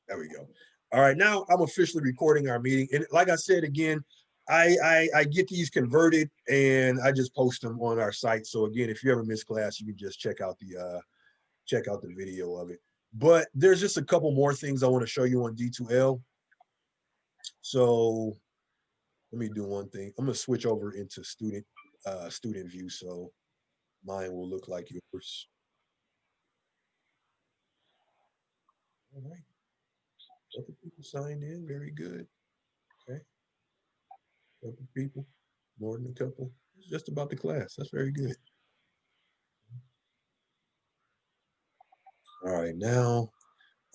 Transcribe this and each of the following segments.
There we go. All right, now I'm officially recording our meeting. And like I said again, I get these converted and I just post them on our site. So again, if you ever miss class, you can just check out the video of it. But there's just a couple more things I want to show you on D2L. So let me do one thing. I'm gonna switch over into student view so mine will look like yours. All right, couple people signed in. Very good. Okay, couple people, more than a couple. It's just about the class. That's very good. All right, now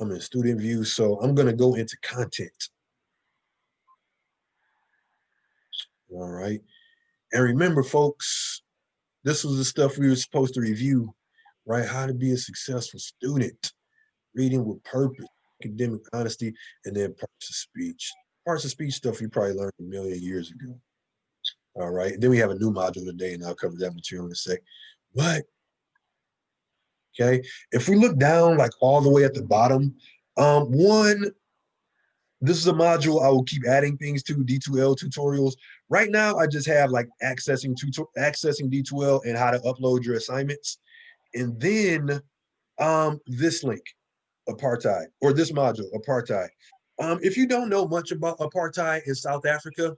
I'm in student view, so I'm gonna go into content. All right, and remember, folks, this was the stuff we were supposed to review, right? How to be a successful student, reading with purpose, academic honesty, and then parts of speech. Parts of speech stuff you probably learned a million years ago. All right, then we have a new module today, and I'll cover that material in a sec. But okay, if we look down like all the way at the bottom, one, this is a module I will keep adding things to, D2L tutorials. Right now, I just have like accessing D2L and how to upload your assignments. And then this link, apartheid, or this module, apartheid. If you don't know much about apartheid in South Africa,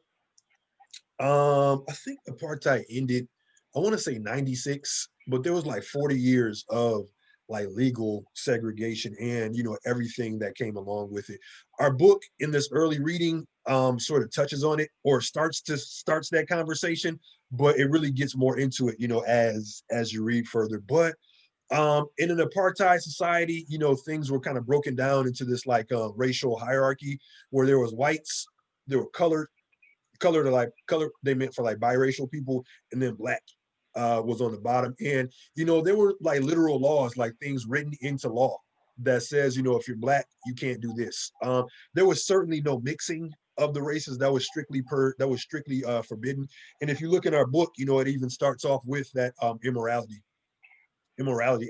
I think apartheid ended, I want to say 96, but there was like 40 years of like legal segregation and everything that came along with it. Our book in this early reading sort of touches on it or starts that conversation, but it really gets more into it, as you read further. But in an apartheid society, things were kind of broken down into this like racial hierarchy where there was whites, there were color they meant for like biracial people, and then black was on the bottom. And there were like literal laws, like things written into law that says, if you're black, you can't do this. There was certainly no mixing of the races. That was strictly forbidden. And if you look in our book, it even starts off with that immorality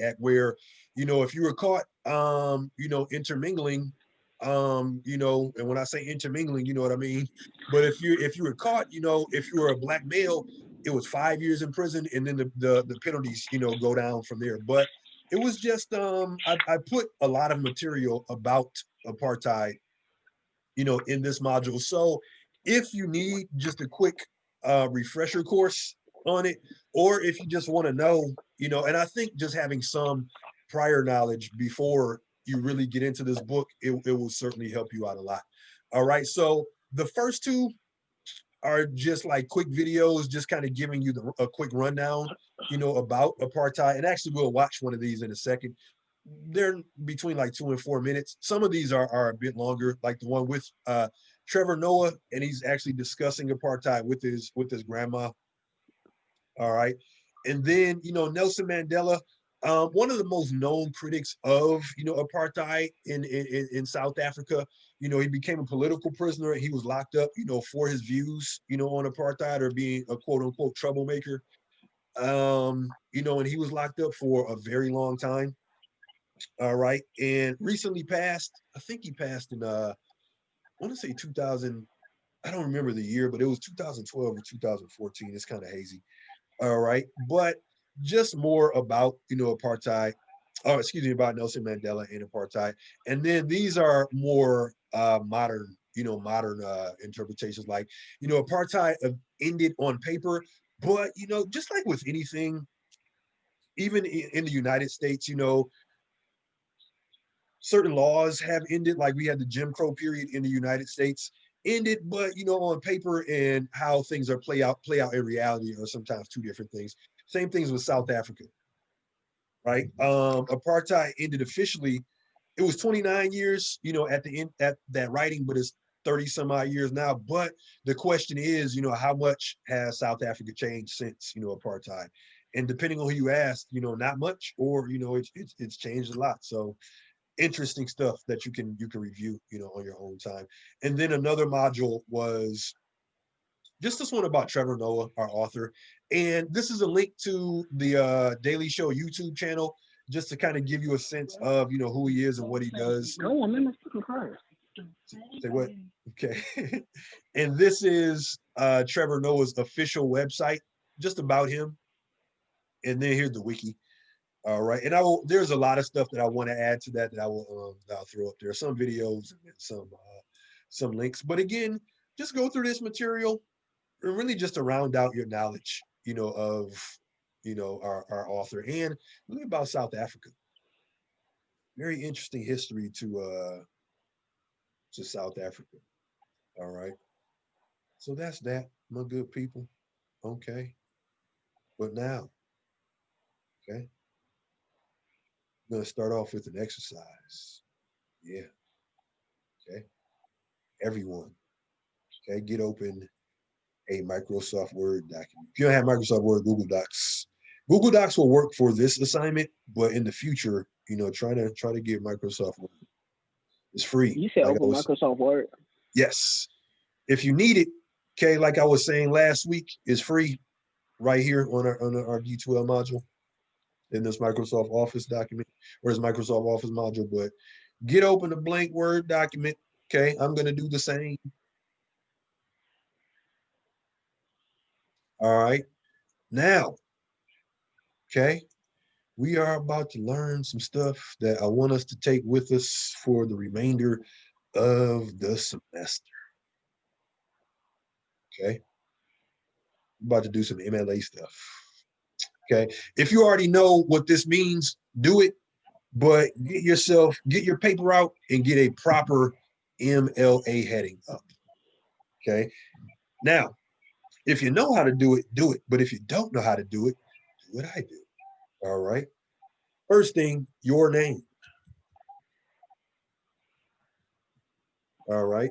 act where if you were caught intermingling, and when I say intermingling, you know what I mean. But if you were caught, if you were a black male, it was 5 years in prison, and then the penalties go down from there. But it was just I put a lot of material about apartheid in this module. So if you need just a quick refresher course on it, or if you just want to know, and I think just having some prior knowledge before you really get into this book, it will certainly help you out a lot. All right. So the first two are just like quick videos, just kind of giving you a quick rundown, about apartheid. And actually, we'll watch one of these in a second. They're between like 2 and 4 minutes. Some of these are a bit longer, like the one with Trevor Noah, and he's actually discussing apartheid with his grandma. All right, and then Nelson Mandela, one of the most known critics of apartheid in South Africa. He became a political prisoner. He was locked up, for his views, on apartheid or being a quote unquote troublemaker. And he was locked up for a very long time. All right, and recently passed. I think he passed in I want to say 2000. I don't remember the year, but it was 2012 or 2014. It's kind of hazy. All right, but just more about apartheid. Oh, excuse me, about Nelson Mandela and apartheid. And then these are more modern interpretations. Like apartheid ended on paper, but just like with anything, even in the United States, certain laws have ended. Like we had the Jim Crow period in the United States ended, but on paper and how things are play out in reality are sometimes two different things. Same things with South Africa, right? Apartheid ended officially. It was 29 years, at the end at that writing, but it's 30 some odd years now. But the question is, how much has South Africa changed since apartheid? And depending on who you ask, not much, or it's changed a lot. So interesting stuff that you can review on your own time. And then another module was just this one about Trevor Noah, our author. And this is a link to the Daily Show YouTube channel. just to kind of give you a sense of, you know, who he is and what he does. No, I'm in the fucking car. Say what? Okay. And this is Trevor Noah's official website, just about him. And then here's the wiki. All right. And there's a lot of stuff that I want to add to that I'll throw up there. Some videos and some links. But again, just go through this material and really just to round out your knowledge, you know, of, you know, our author and really about South Africa. Very interesting history to South Africa. All right. So that's that, my good people. Okay. But now, okay, I'm gonna start off with an exercise. Yeah. Okay. Everyone, okay, get open a Microsoft Word document. If you don't have Microsoft Word, Google Docs. Google Docs will work for this assignment, but in the future, you know, try to get Microsoft Word. It's free. You said Like I open was, Microsoft Word. yes. If you need it, okay, like I was saying last week, it's free right here on our D2L module in this Microsoft Office document or this Microsoft Office module. But get open a blank Word document. Okay, I'm gonna do the same. All right. Now, okay, we are about to learn some stuff that I want us to take with us for the remainder of the semester. Okay. I'm about to do some MLA stuff. Okay. If you already know what this means, do it, but get your paper out and get a proper MLA heading up. Okay. Now, if you know how to do it, do it. But if you don't know how to do it, do what I do. All right. First thing, your name. All right.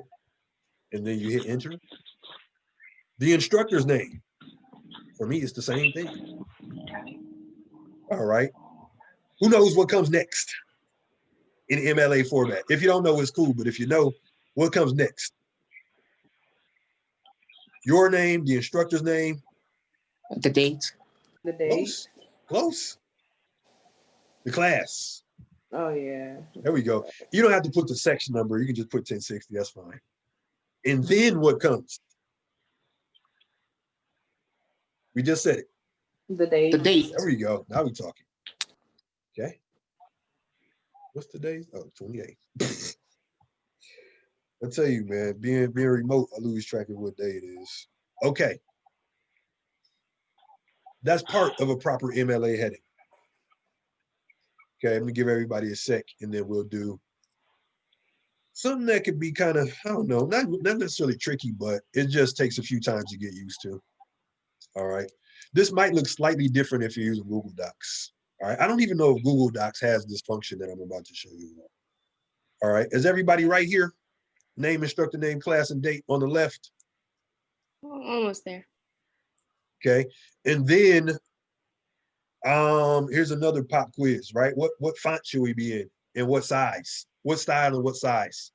And then you hit enter. The instructor's name. For me, it's the same thing. All right. Who knows what comes next in MLA format? If you don't know, it's cool. But if you know, what comes next? Your name, the instructor's name. The date. The date. Close. Close. The class. Oh yeah. There we go. You don't have to put the section number. You can just put 1060. That's fine. And then what comes? We just said it. The date. The date. There we go. Now we're talking. Okay. What's today? Oh, 28. I tell you, man, being remote, I lose track of what day it is. Okay. That's part of a proper MLA heading. Okay, let me give everybody a sec, and then we'll do something that could be kind of, I don't know, not necessarily tricky, but it just takes a few times to get used to. All right. This might look slightly different if you're using Google Docs. All right. I don't even know if Google Docs has this function that I'm about to show you. All right. Is everybody right here? Name, instructor name, class, and date on the left. Almost there. Okay. And then here's another pop quiz, right? What font should we be in and what size? What style and what size?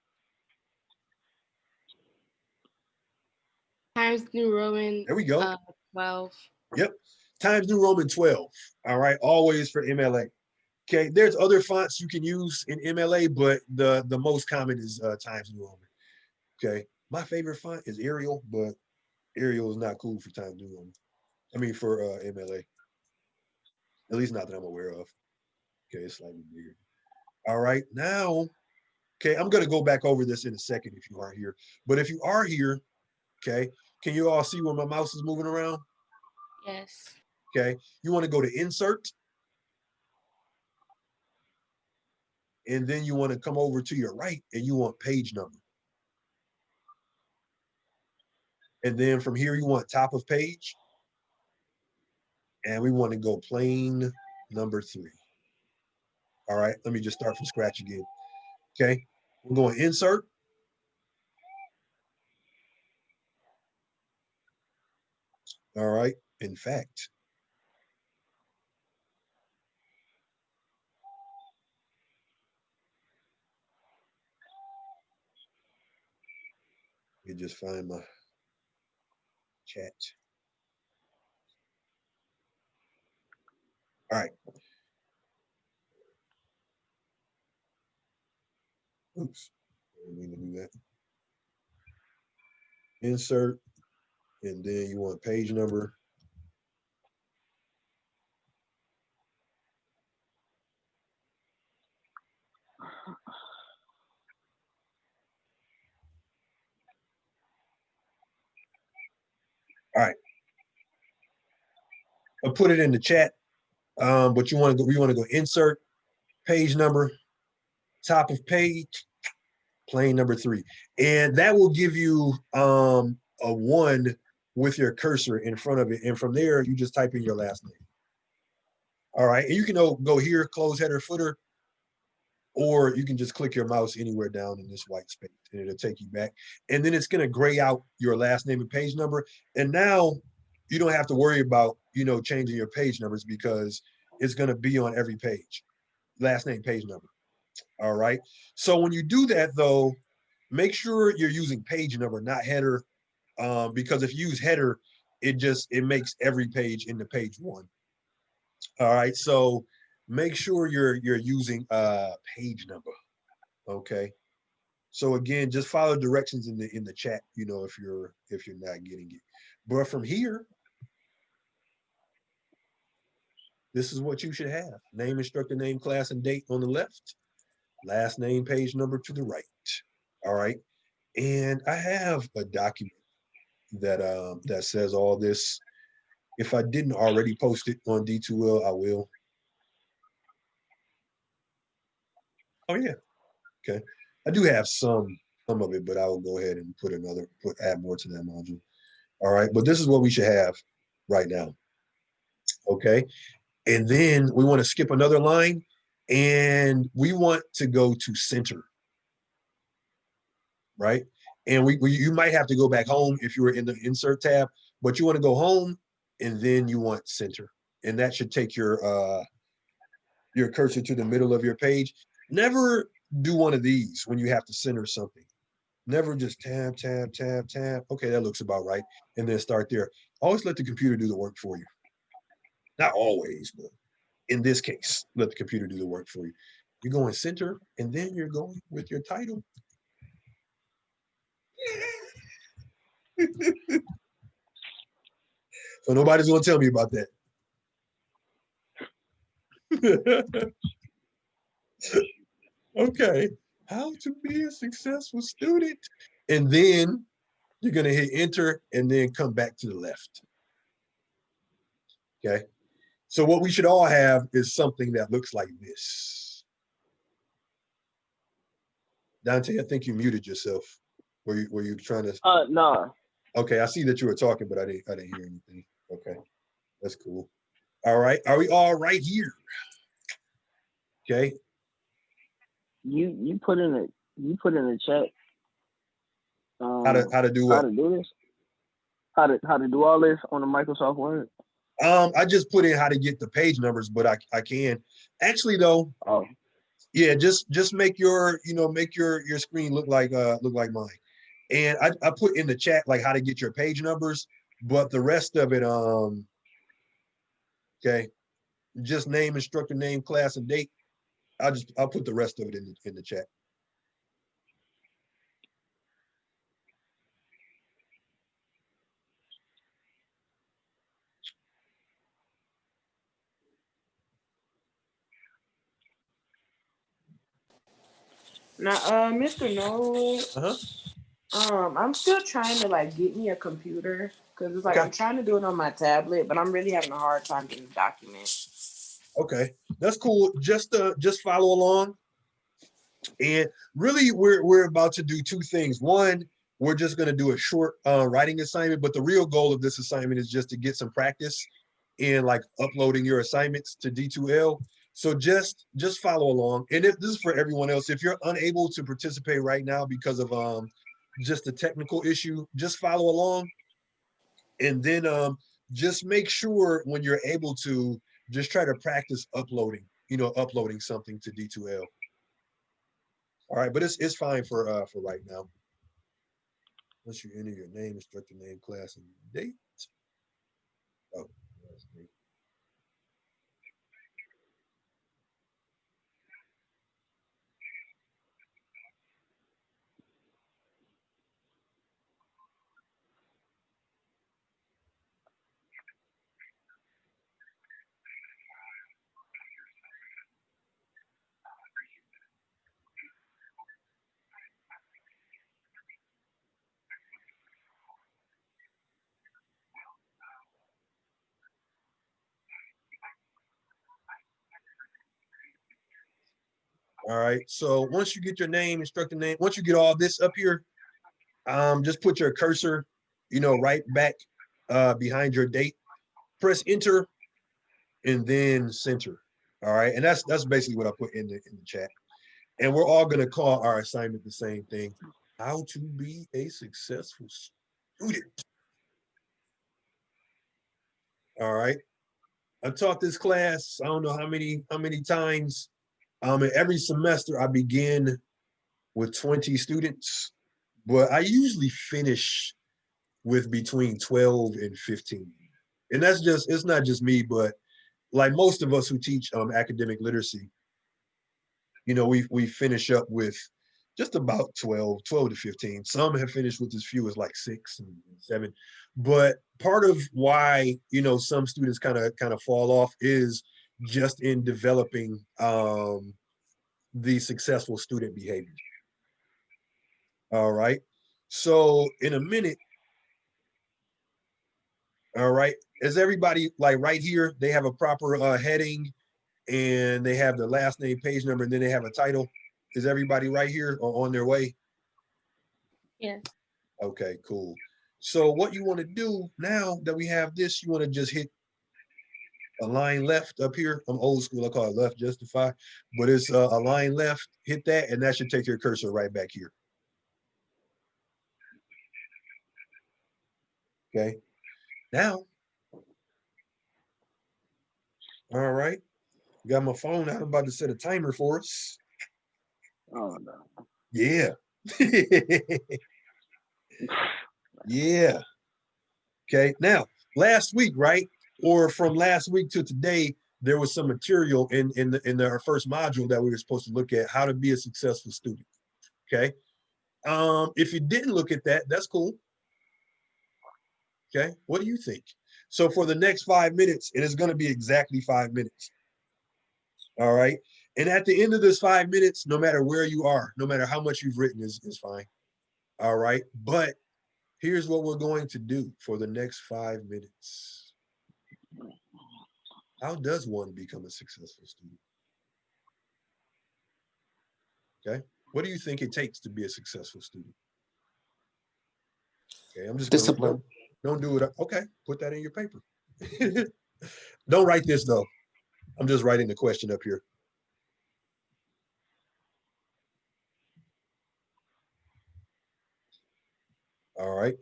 Times New Roman. There we go. 12. Yep. Times New Roman 12. All right. Always for MLA. Okay. There's other fonts you can use in MLA, but the most common is Times New Roman. Okay. My favorite font is Arial, but Arial is not cool for Times New Roman. I mean, for MLA. At least not that I'm aware of. Okay. It's slightly weird. All right. Now, okay, I'm going to go back over this in a second if you aren't here. But if you are here, okay, can you all see where my mouse is moving around? Yes. Okay. You want to go to insert. And then you want to come over to your right and you want page number. And then from here, you want top of page. And we want to go plain number 3. All right. Let me just start from scratch again. Okay. We're going insert. All right. In fact, let me just find my chat. All right. Oops, I didn't mean to do that. Insert, and then you want page number. All right. I'll put it in the chat. But you want to go, we want to go insert, page number, top of page, plain number 3. And that will give you a 1 with your cursor in front of it. And from there, you just type in your last name. All right. And you can go here, close header, footer, or you can just click your mouse anywhere down in this white space and it'll take you back. And then it's going to gray out your last name and page number. And now you don't have to worry about, changing your page numbers because it's going to be on every page, last name, page number. All right. So when you do that though, make sure you're using page number, not header. Because if you use header, it makes every page into page 1. All right. So make sure you're using page number. Okay. So again, just follow directions in the chat, if you're not getting it. But from here, this is what you should have. Name, instructor name, class, and date on the left. Last name, page number to the right. All right. And I have a document that says all this. If I didn't already post it on D2L, I will. Oh yeah. Okay. I do have some of it, but I will go ahead and add more to that module. All right. But this is what we should have right now. Okay. And then we want to skip another line and we want to go to center. Right. And you might have to go back home if you were in the insert tab, but you want to go home and then you want center. And that should take your cursor to the middle of your page. Never do one of these when you have to center something. Never just tab, tab, tab, tab. Okay, that looks about right. And then start there. Always let the computer do the work for you. Not always, but in this case, let the computer do the work for you. You're going center, and then you're going with your title. So nobody's going to tell me about that. Okay. How to be a successful student. And then you're going to hit enter and then come back to the left. Okay. So what we should all have is something that looks like this. Dante, I think you muted yourself. Were you trying to? No. Okay, I see that you were talking, but I didn't hear anything. Okay, that's cool. All right, are we all right here? Okay. You put in the chat. How to do what? How to do this? How to do all this on the Microsoft Word? I just put in how to get the page numbers, but I can actually though. Oh. Yeah, just make your your screen look like mine. And I put in the chat like how to get your page numbers, but the rest of it, okay, just name, instructor name, class, and date. I'll put the rest of it in the chat. Now, Mr. Noel, Uh-huh. I'm still trying to get me a computer because it's like Okay. I'm trying to do it on my tablet, but I'm really having a hard time getting the document. Okay, that's cool. Just follow along. And really, we're about to do 2 things. One, we're just going to do a short writing assignment, but the real goal of this assignment is just to get some practice in uploading your assignments to D2L. So just follow along. And if this is for everyone else, if you're unable to participate right now because of just a technical issue, just follow along. And then just make sure when you're able to just try to practice uploading something to D2L. All right, but it's fine for right now. Once you enter your name, instructor name, class, and date. Oh, that's great. All right. So once you get your name, instructor name, once you get all this up here, just put your cursor, right back behind your date. Press enter and then center. All right. And that's basically what I put in the chat. And we're all gonna call our assignment the same thing. How to be a successful student. All right. I taught this class, I don't know how many times. And every semester I begin with 20 students, but I usually finish with between 12 and 15. And it's not just me, but like most of us who teach academic literacy, we finish up with just about 12 to 15. Some have finished with as few as like 6 and 7. But part of why, some students kind of fall off is just in developing the successful student behavior. All right. So in a minute, all right, is everybody like right here? They have a proper heading and they have the last name, page number, and then they have a title. Is everybody right here or on their way? Yes. Okay, cool. So what you want to do now that we have this, you want to just hit align left up here. I'm old school, I call it left justify, but it's align left, hit that, and that should take your cursor right back here. Okay, now, all right, got my phone out. I'm about to set a timer for us. Oh no. Yeah. Yeah. Okay. Now, last week, right? Or from last week to today, there was some material in our first module that we were supposed to look at how to be a successful student. Okay. If you didn't look at that, that's cool. Okay. What do you think? So for the next 5 minutes, it is going to be exactly 5 minutes. All right. And at the end of this 5 minutes, no matter where you are, no matter how much you've written is fine. All right. But here's what we're going to do for the next 5 minutes. How does one become a successful student? Okay. What do you think it takes to be a successful student? Okay. I'm just going to Discipline. don't do it. Okay. Put that in your paper. Don't write this though. I'm just writing the question up here. All right.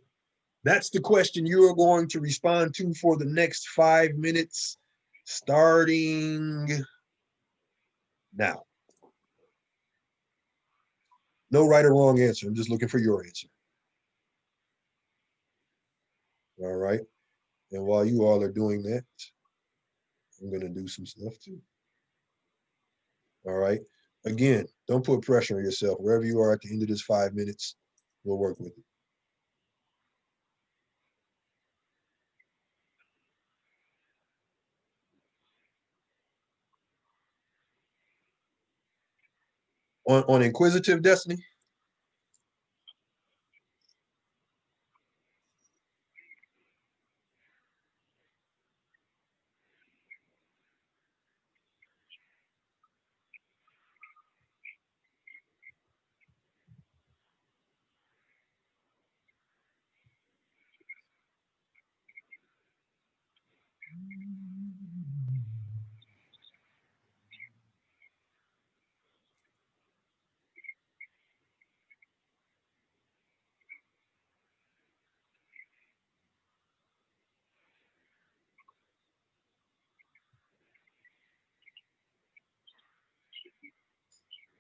That's the question you are going to respond to for the next 5 minutes, starting now. No right or wrong answer. I'm just looking for your answer. All right. And while you all are doing that, I'm going to do some stuff too. All right. Again, don't put pressure on yourself. Wherever you are at the end of this 5 minutes, we'll work with it. On inquisitive destiny.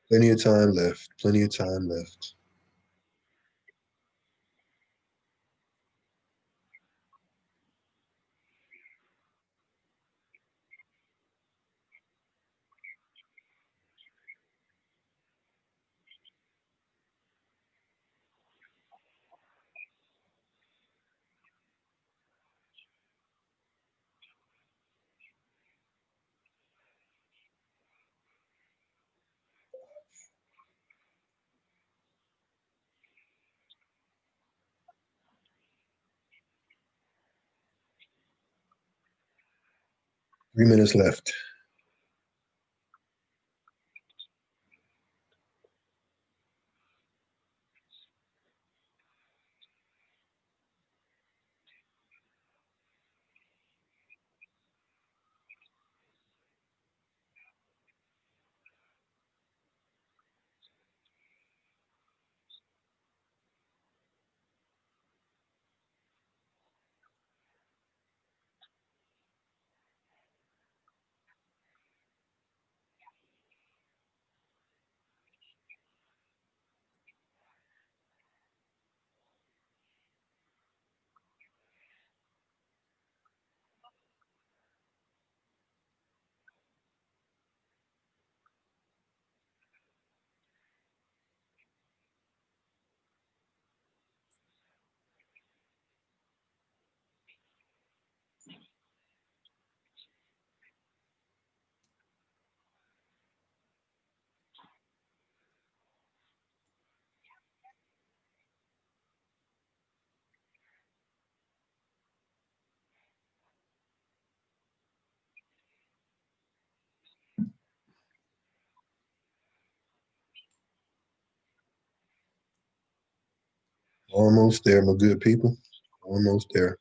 Plenty of time left. Plenty of time left. Three minutes left. Almost there, my good people. Almost there.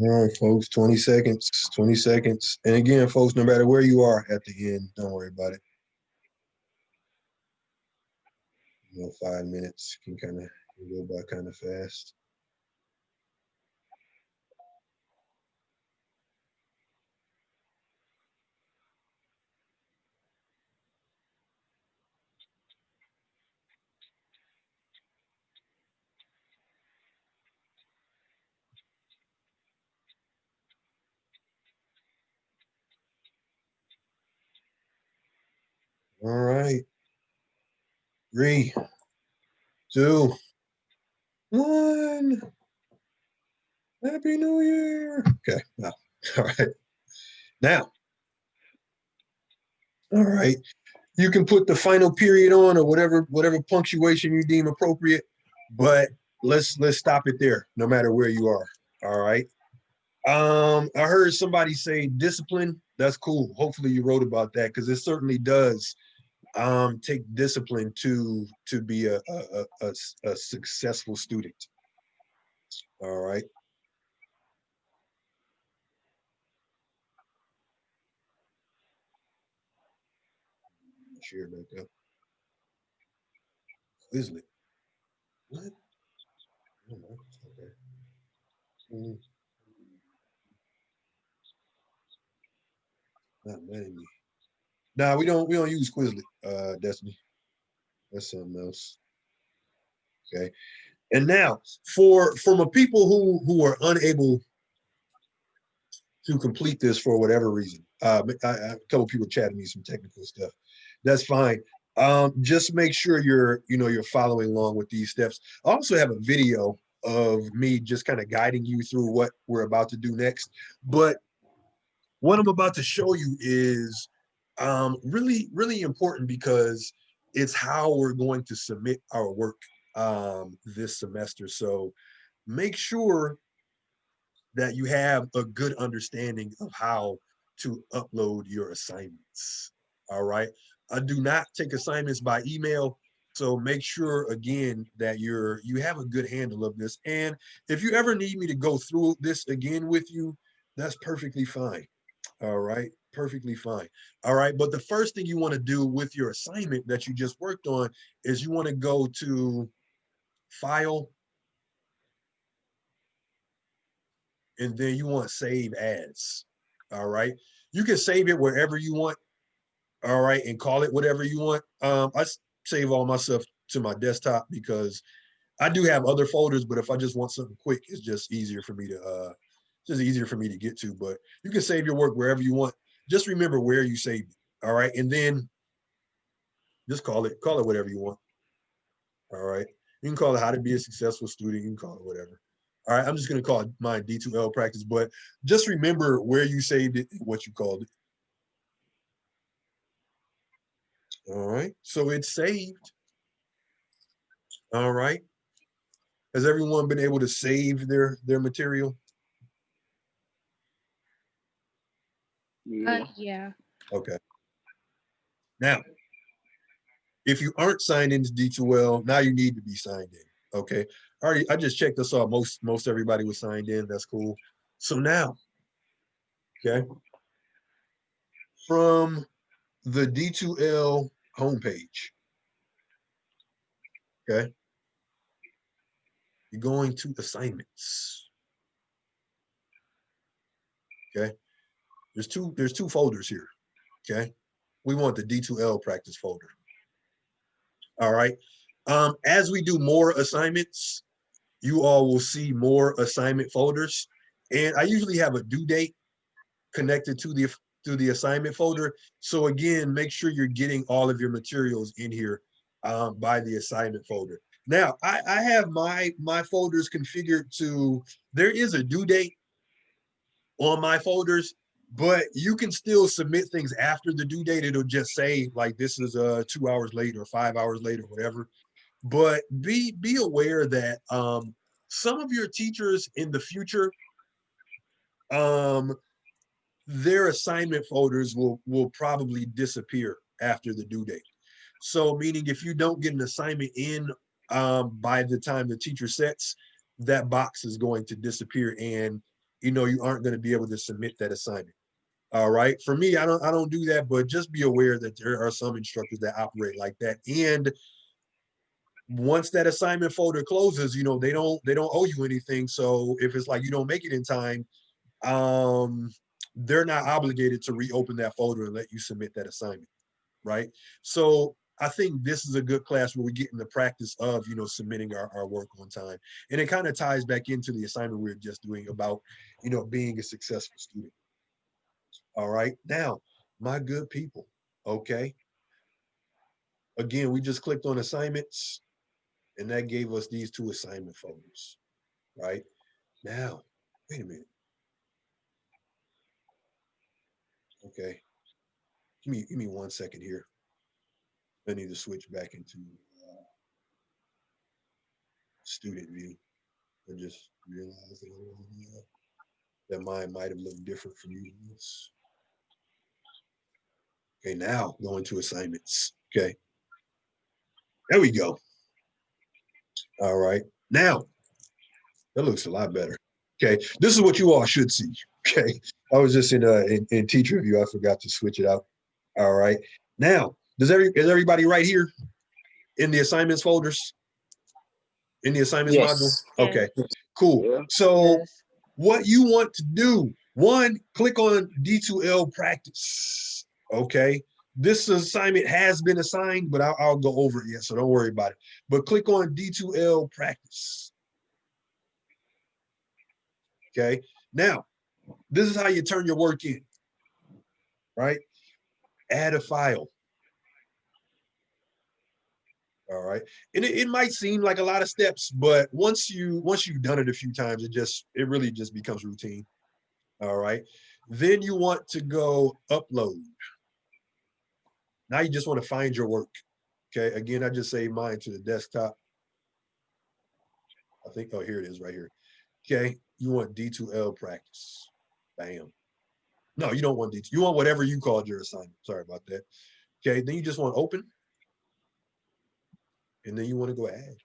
All right, folks, 20 seconds, 20 seconds. And again, folks, no matter where you are at the end, don't worry about it. 5 minutes can kind of go by kind of fast. All right. 3, 2, 1. Happy New Year. Okay. Now, all right. Now, all right. You can put the final period on or whatever punctuation you deem appropriate, but let's stop it there, no matter where you are. All right. I heard somebody say discipline. That's cool. Hopefully you wrote about that because it certainly does take discipline to be a successful student. All right. Share back up. Quizlet. What? Okay. Mm, not mad at me. Nah, we don't use Quizlet, Destiny. That's something else. Okay. And now for people who are unable to complete this for whatever reason, a couple people chatting me some technical stuff. That's fine. Just make sure you're following along with these steps. I also have a video of me just kind of guiding you through what we're about to do next. But what I'm about to show you is really, really important because it's how we're going to submit our work this semester. So make sure that you have a good understanding of how to upload your assignments. All right. I do not take assignments by email. So make sure again that you have a good handle of this. And if you ever need me to go through this again with you, that's perfectly fine. All right, perfectly fine. All right, but the first thing you want to do with your assignment that you just worked on is you want to go to File, and then you want Save As. All right, you can save it wherever you want. All right, and call it whatever you want. I save all my stuff to my desktop because I do have other folders, but if I just want something quick, it's just easier for me to get to. But you can save your work wherever you want. Just remember where you saved it. All right, and then just call it whatever you want. All right. You can call it how to be a successful student. You can call it whatever. All right. I'm just going to call it my D2L practice, but just remember where you saved it and what you called it. All right. So it's saved. All right. Has everyone been able to save their material? Yeah. Yeah. Okay. Now, if you aren't signed into D2L, now you need to be signed in. Okay. All right. I just checked. I saw most everybody was signed in. That's cool. So now, okay, from the D2L homepage, okay, you're going to assignments. Okay, there's two folders here. Okay, we want the D2L practice folder. All right. As we do more assignments, you all will see more assignment folders. And I usually have a due date connected to the assignment folder. So again, make sure you're getting all of your materials in here by the assignment folder. Now, I have my folders configured to, there is a due date on my folders, but you can still submit things after the due date. It'll just say like, this is 2 hours late or 5 hours late or whatever. But be aware that some of your teachers in the future, their assignment folders will probably disappear after the due date. So meaning if you don't get an assignment in by the time the teacher sets, that box is going to disappear, and you aren't going to be able to submit that assignment. All right. For me, I don't do that, but just be aware that there are some instructors that operate like that. And once that assignment folder closes, they don't owe you anything. So if it's like you don't make it in time, they're not obligated to reopen that folder and let you submit that assignment, right? So I think this is a good class where we get in the practice of, submitting our work on time. And it kind of ties back into the assignment we were just doing about, being a successful student. All right. Now, my good people, okay. Again, we just clicked on assignments, and that gave us these two assignment folders, right? Now, wait a minute. Okay. Give me 1 second here. I need to switch back into student view. I just realized that mine might have looked different from you. Okay, now going to assignments. Okay. There we go. All right. Now, that looks a lot better. Okay. This is what you all should see. Okay. I was just in teacher view. I forgot to switch it out. All right. Now, is everybody right here in the assignments folders? In the assignments module? Yes. Okay, cool. Yeah. So Yes. what you want to do, one, click on D2L practice. Okay. This assignment has been assigned, but I'll go over it yet, so don't worry about it. But click on D2L practice. Okay. Now, this is how you turn your work in, right? Add a file. All right. And it might seem like a lot of steps, but once you've done it a few times, it really just becomes routine. All right. Then you want to go upload. Now you just want to find your work. Okay. Again, I just saved mine to the desktop. I think, oh, here it is right here. Okay. You want D2L practice. Bam. No, you don't want D2. You want whatever you called your assignment. Sorry about that. Okay. Then you just want open. And then you want to go add.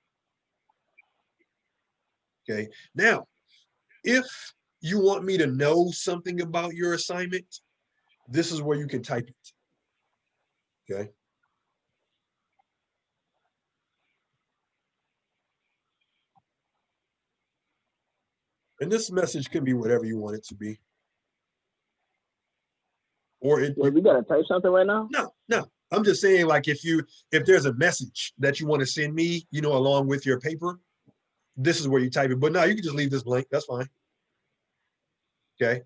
Okay. Now, if you want me to know something about your assignment, this is where you can type it. Okay. And this message can be whatever you want it to be. Or it. Wait, we gotta type something right now? No. I'm just saying, like, if there's a message that you want to send me, along with your paper, this is where you type it. But now you can just leave this blank. That's fine. Okay.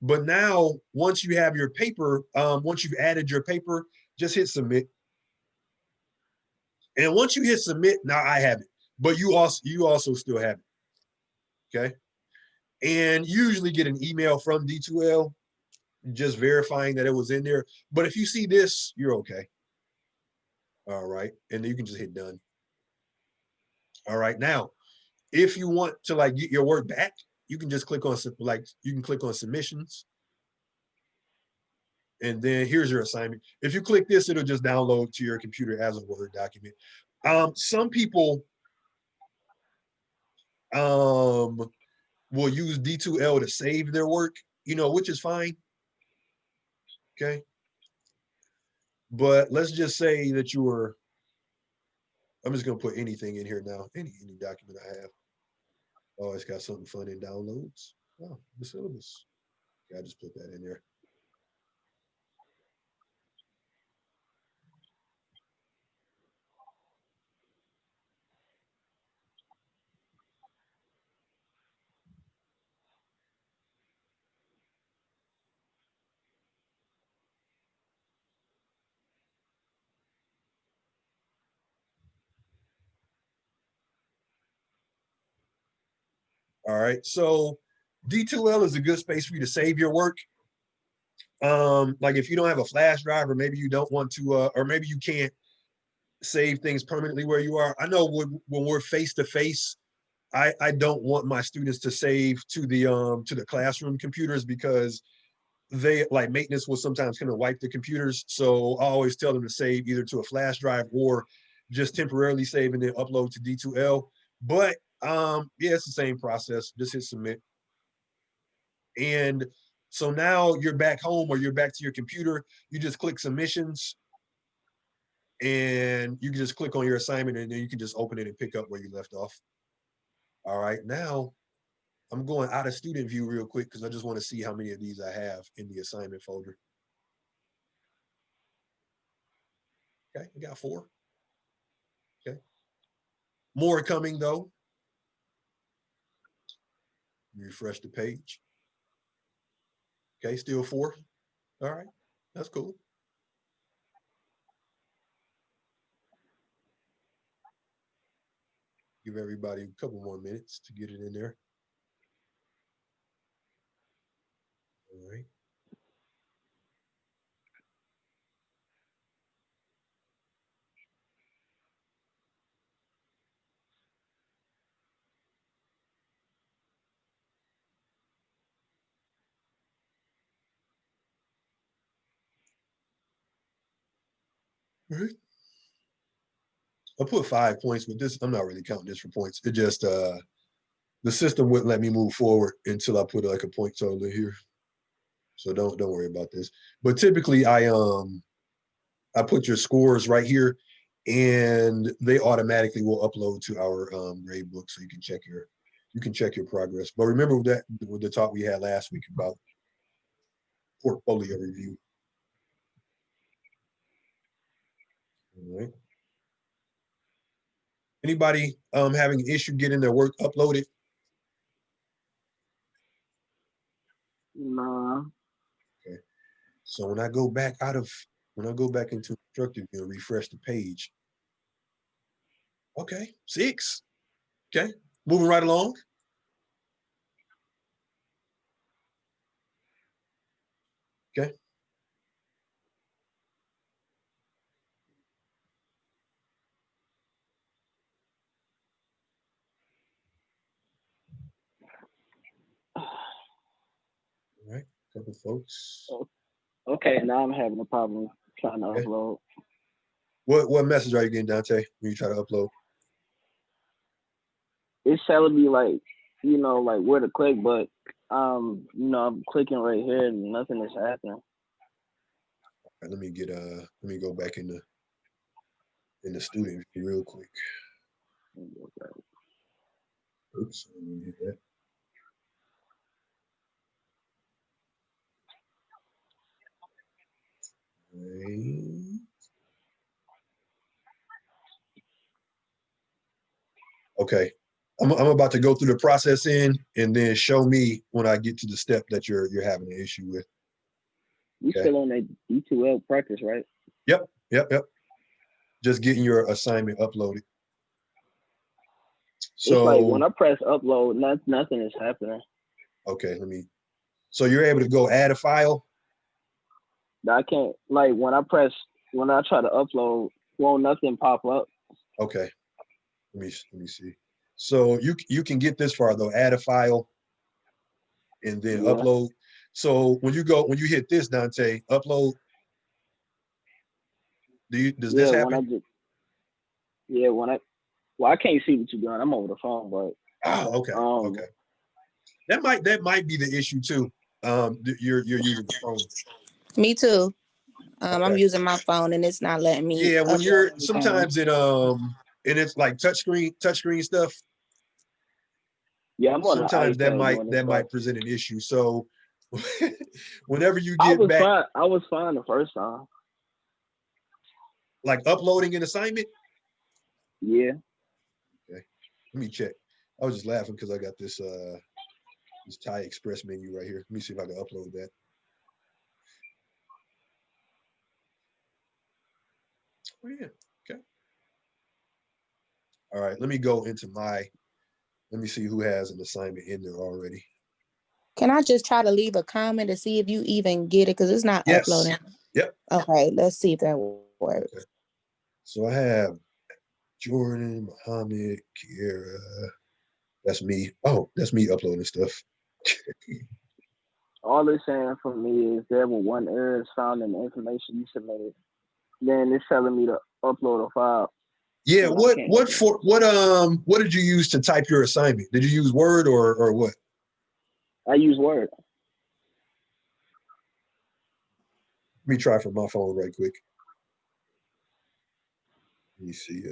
But now, once you have your paper, once you've added your paper, just hit submit. And once you hit submit, now I have it. But you also still have it. Okay. And you usually get an email from D2L just verifying that it was in there. But if you see this, you're okay. All right. And then you can just hit done. All right. Now, if you want to like get your work back, you can just click on submissions. And then here's your assignment. If you click this, it'll just download to your computer as a Word document. Some people will use D2L to save their work, you know, which is fine. Okay. But let's just say that you were, I'm just gonna put anything in here now, any document I have. Oh, it's got something fun in downloads. Oh, the syllabus. Yeah, I just put that in there. All right, so D2L is a good space for you to save your work. Like if you don't have a flash drive, or maybe you don't want to, or maybe you can't save things permanently where you are. I know when we're face to face, I don't want my students to save to the classroom computers, because they, like, maintenance will sometimes kind of wipe the computers. So I always tell them to save either to a flash drive or just temporarily save and then upload to D2L. But yeah, it's the same process. Just hit submit. And so now you're back home, or you're back to your computer. You just click submissions, and you can just click on your assignment, and then you can just open it and pick up where you left off. All right, now I'm going out of student view real quick because I just want to see how many of these I have in the assignment folder. Okay, we got 4. Okay. More coming though. Refresh the page. Okay, still 4. All right, that's cool. Give everybody a couple more minutes to get it in there. All right. All right. I put 5 points, but this, I'm not really counting this for points. It just the system wouldn't let me move forward until I put like a point total in here. So don't worry about this. But typically I put your scores right here, and they automatically will upload to our grade book, so you can check your progress. But remember that with the talk we had last week about portfolio review. All right. Anybody having an issue getting their work uploaded? Nah. Okay. So when I go back into instructive view and refresh the page. Okay, 6. Okay, moving right along. Okay. All right, couple folks. Okay, now I'm having a problem trying to Okay. upload. What message are you getting, Dante, when you try to upload? It's telling me like, like where to click, but I'm clicking right here and nothing is happening. All right, let me go back in the student view real quick. Oops, let me hit that. Okay. I'm about to go through the process and then show me when I get to the step that you're having an issue with. You Okay. still on that D2L practice, right? Yep. Just getting your assignment uploaded. So it's like when I press upload, nothing is happening. Okay, so you're able to go add a file? I can't, like when I try to upload, won't nothing pop up? Okay, let me see. So you can get this far though, add a file and then upload. So when you hit this, Dante, upload, does this happen? Well, I can't see what you're doing. I'm over the phone, but Oh, okay. Okay. That might be the issue too. You're using the phone. Me too. I'm Okay. using my phone and it's not letting me Yeah, when upload you're anything. sometimes and it's like touchscreen stuff. Yeah, I'm on an Sometimes iPad doing this that stuff. might present an issue. So whenever you I get was back, fine. I was fine the first time. like uploading an assignment. Yeah. Okay, let me check. I was just laughing because I got this Thai Express menu right here. Let me see if I can upload that. Oh yeah. Okay. All right. Let me go into my. Let me see who has an assignment in there already. Can I just try to leave a comment to see if you even get it? Because it's not Yes. uploading. Yep. Okay, let's see if that works. Okay. So I have Jordan, Muhammad, Kiera. That's me. Oh, that's me uploading stuff. All it's saying for me is there was one error is found in the information you submitted. Then it's telling me to upload a file. Yeah. And I can't do What did you use to type your assignment? Did you use Word or what? I use Word. Let me try from my phone right quick. Let me see.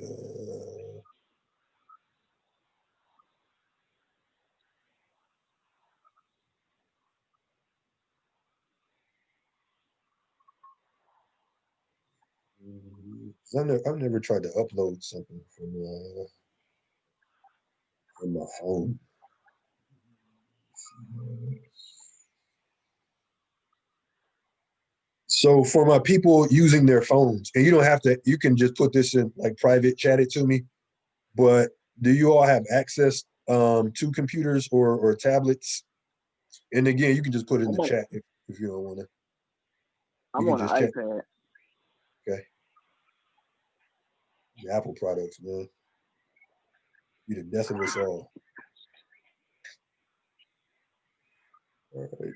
I've never tried to upload something from my phone. So for my people using their phones, and you don't have to, you can just put this in like private, chat it to me. But do you all have access to computers or tablets? And again, you can just put it in I'm the on chat if you don't want to. You I'm can on an just chat. iPad. Okay. The Apple products, man. You the death of us all. All right.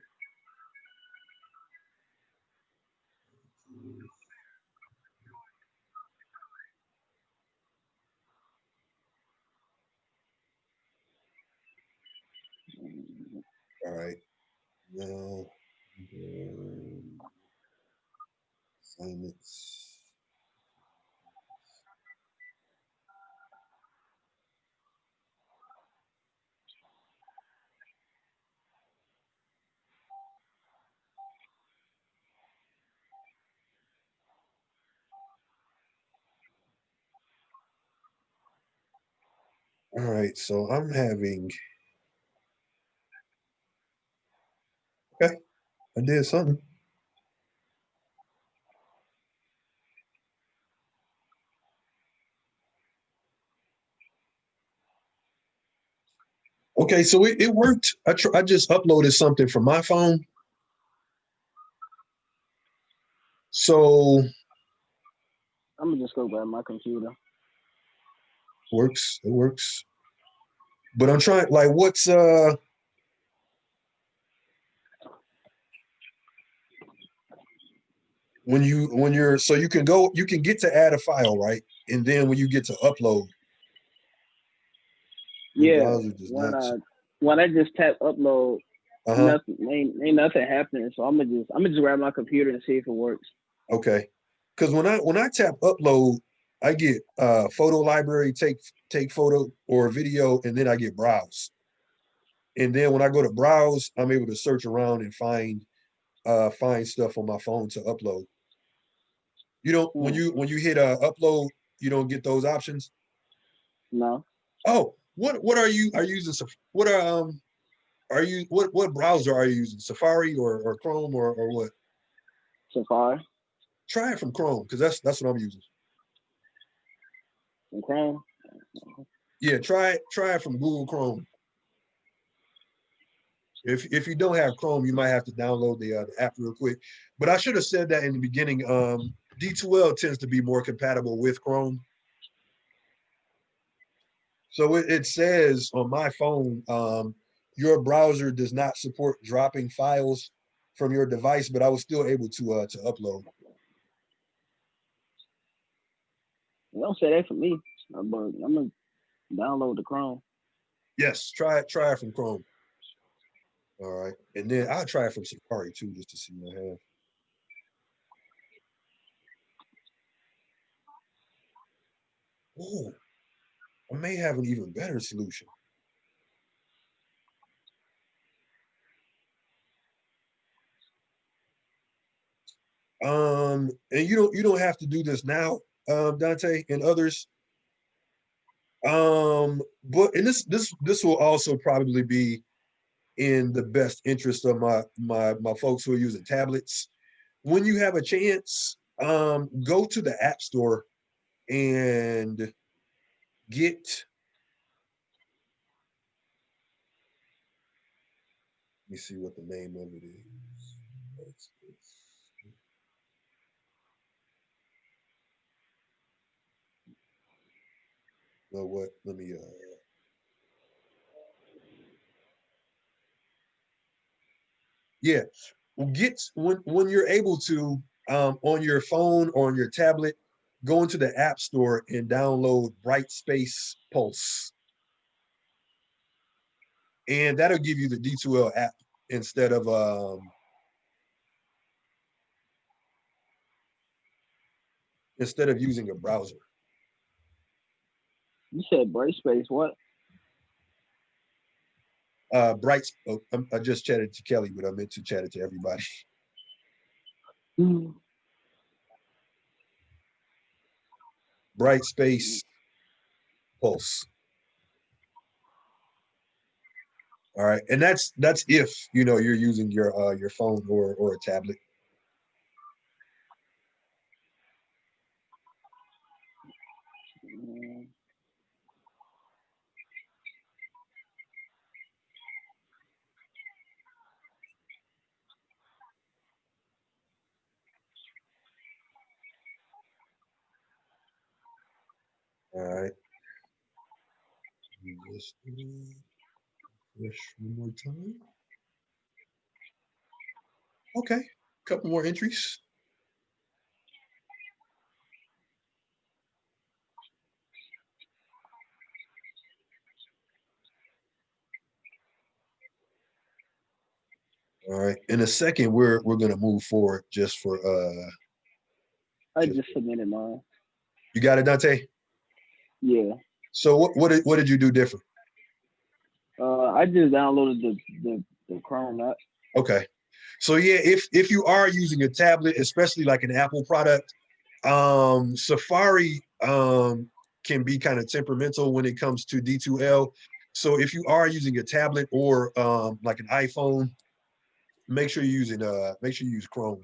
All right. Now, assignments. All right. So I'm having. Okay. I did something. Okay. So it worked. I just uploaded something from my phone. So I'm gonna just go grab my computer. works. It works. But I'm trying. Like, what's when you're so you can get to add a file, right? And then when you get to upload, your Yeah. browser does not. When I just tap upload, Uh-huh. nothing ain't nothing happening. So I'm gonna just grab my computer and see if it works. Okay. Because when I tap upload, I get photo library, take photo or video, and then I get browse. And then when I go to browse, I'm able to search around and find stuff on my phone to upload. You don't when you hit upload, you don't get those options. No. Oh, what are you using? What are you what browser are you using? Safari or Chrome or what? Safari Try it from Chrome because that's what I'm using. and Chrome. Yeah, try it from Google Chrome. If you don't have Chrome, you might have to download the app real quick. But I should have said that in the beginning. D2L tends to be more compatible with Chrome. So it says on my phone, your browser does not support dropping files from your device, but I was still able to upload. Don't say that for me. But I'm gonna download the Chrome. Yes, try it from Chrome. All right. And then I'll try it from Safari too, just to see what I have. Oh, I may have an even better solution. And you don't have to do this now, Dante and others. But and this will also probably be in the best interest of my folks who are using tablets. When you have a chance, go to the App Store and get. Let me see what the name of it is. You know what? Let me yeah. Well, get when you're able to on your phone or on your tablet, go into the App Store and download Brightspace Pulse. And that'll give you the D2L app instead of using a browser. You said Brightspace, what? I just chatted to Kelly, but I meant to chat it to everybody. Brightspace Pulse. All right, and that's if you're using your phone or a tablet. All right. Just refresh one more time. Okay, couple more entries. All right. In a second, we're gonna move forward just for I just submitted mine. You got it, Dante? Yeah. So what did you do different? I just downloaded the Chrome app. Okay. So yeah, if you are using a tablet, especially like an Apple product, Safari can be kind of temperamental when it comes to D2L. So if you are using a tablet or like an iPhone, make sure you use Chrome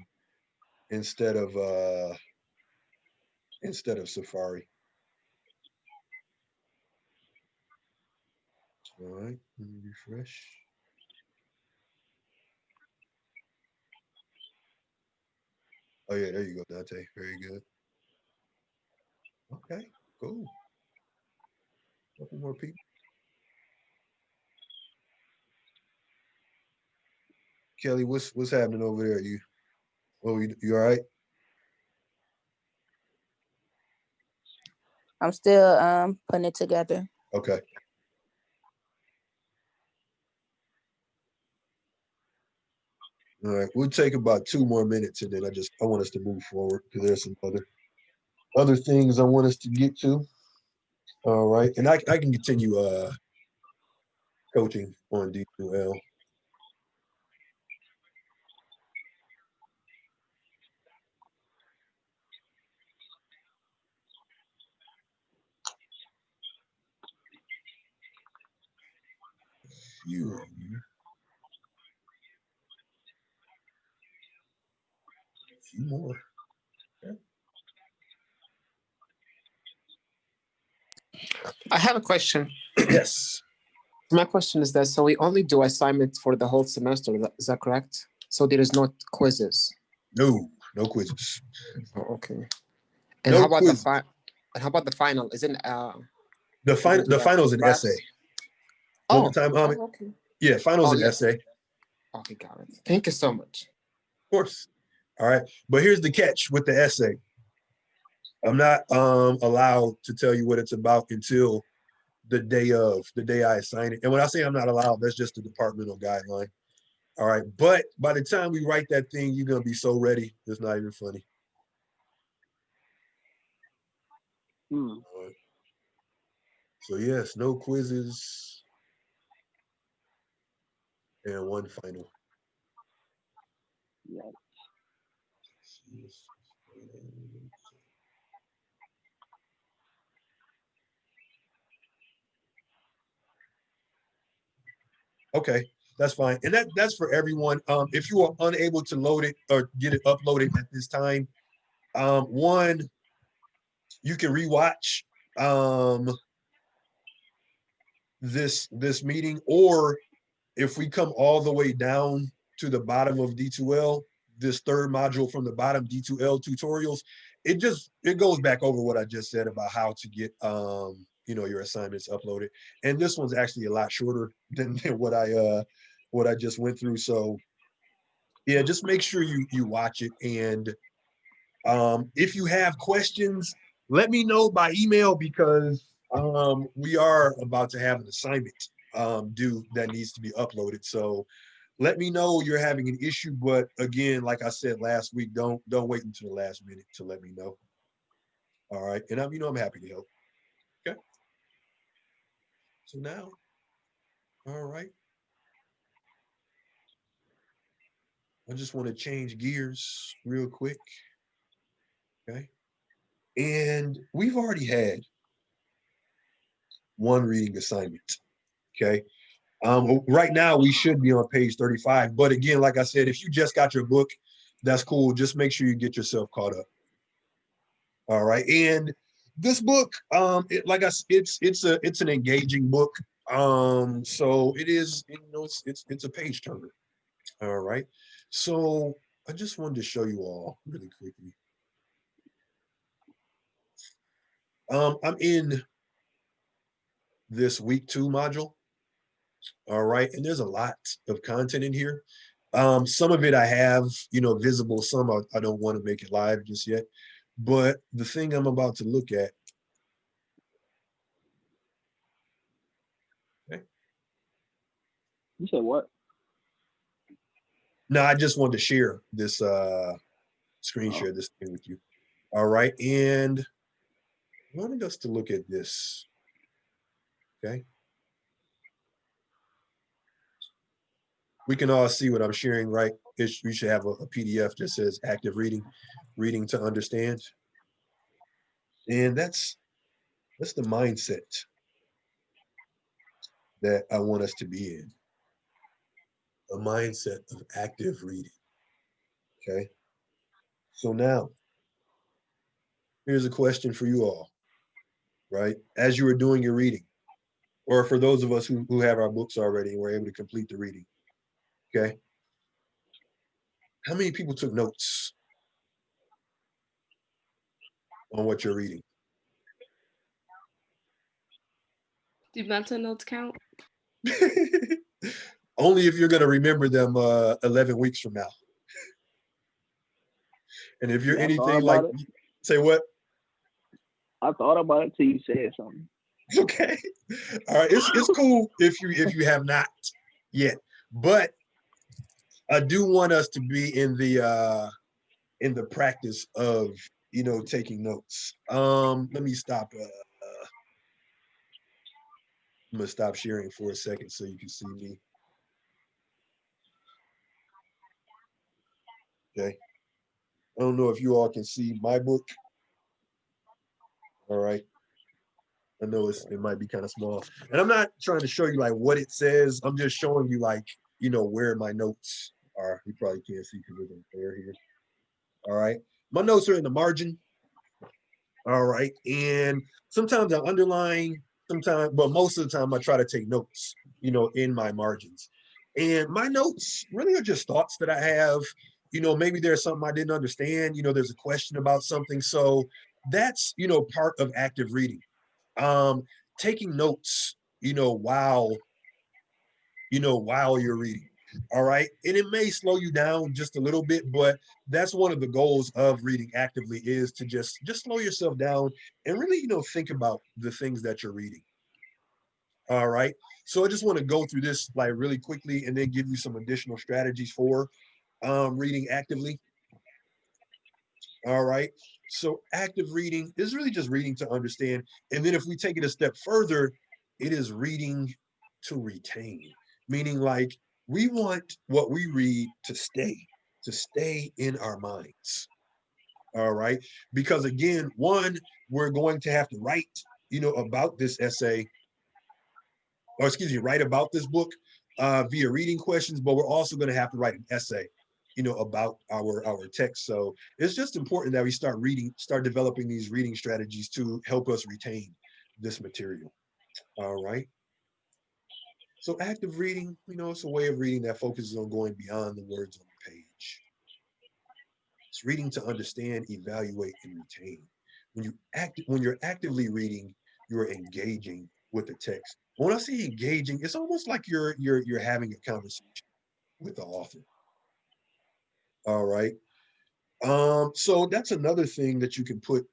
instead of Safari. All right, let me refresh. Oh yeah, there you go, Dante. Very good. Okay, cool. Couple more people. Kelly, what's happening over there? You all right? I'm still putting it together. Okay. All right, we'll take about 2 more minutes, and then I want us to move forward because there's some other things I want us to get to. All right, and I can continue coaching on D2L. Few more. Okay. I have a question. Yes. My question is that, so we only do assignments for the whole semester, is that correct? So there is no quizzes? No quizzes. Oh, okay. And No how about quizzes. and how about the final? Isn't The final is an essay. One more time, Ahmed. okay. Yeah, final's an Yes. essay. Okay, got it. Thank you so much. Of course. All right, but here's the catch with the essay. I'm not allowed to tell you what it's about until the day I assign it. And when I say I'm not allowed, that's just the departmental guideline. All right. But by the time we write that thing, you're gonna be so ready. It's not even funny. Hmm. All right. So yes, no quizzes and one final. Yeah. Okay, that's fine. And that's for everyone. If you are unable to load it or get it uploaded at this time, one, you can rewatch this meeting, or if we come all the way down to the bottom of D2L, this third module from the bottom, D2L tutorials, it goes back over what I just said about how to get your assignments uploaded. And this one's actually a lot shorter than what I just went through. So yeah, just make sure you watch it. And if you have questions, let me know by email, because we are about to have an assignment due that needs to be uploaded. So let me know you're having an issue. But again, like I said last week, don't wait until the last minute to let me know. All right. And I'm happy to help. Okay. So now, all right. I just want to change gears real quick. Okay. And we've already had one reading assignment. Okay. Right now we should be on page 35. But again, like I said, if you just got your book, that's cool. Just make sure you get yourself caught up. All right. And this book, it's an engaging book. So it is, it's a page turner. All right. So I just wanted to show you all really quickly. I'm in this week 2 module. All right. And there's a lot of content in here. Some of it I have, visible. Some I don't want to make it live just yet. But the thing I'm about to look at. Okay. You said what? No, I just wanted to share this screen share this thing with you. All right. And I wanted us to look at this. Okay. We can all see what I'm sharing, right? We should have a PDF that says active reading, reading to understand. And that's the mindset that I want us to be in. A mindset of active reading. Okay. So now, here's a question for you all, right? As you were doing your reading, or for those of us who have our books already and were able to complete the reading, okay? How many people took notes on what you're reading? Do mental notes count? Only if you're going to remember them 11 weeks from now. And if you're Yeah, I thought anything like, about it. say what? I thought about it till you said something. Okay. All right. It's cool if you have not yet, but I do want us to be in the practice of taking notes. Let me stop. I'm gonna stop sharing for a second so you can see me. Okay. I don't know if you all can see my book. All right. I know it might be kind of small, and I'm not trying to show you like what it says. I'm just showing you like where my notes are. You probably can't see because there's a glare here. All right. My notes are in the margin. All right. And sometimes I underline, sometimes, but most of the time I try to take notes, in my margins. And my notes really are just thoughts that I have. Maybe there's something I didn't understand, there's a question about something. So that's, part of active reading. Taking notes, while you're reading. All right. And it may slow you down just a little bit, but that's one of the goals of reading actively, is to just slow yourself down and really, think about the things that you're reading. All right. So I just want to go through this like really quickly and then give you some additional strategies for reading actively. All right. So active reading is really just reading to understand. And then if we take it a step further, it is reading to retain, meaning like we want what we read to stay in our minds. All right. Because again, one, we're going to have to write, about this essay, or excuse me, write about this book via reading questions, but we're also going to have to write an essay, about our text. So it's just important that we start developing these reading strategies to help us retain this material. All right. So active reading, it's a way of reading that focuses on going beyond the words on the page. It's reading to understand, evaluate, and retain. When you're actively reading, you're engaging with the text. When I say engaging, it's almost like you're having a conversation with the author. All right. So that's another thing that you can put,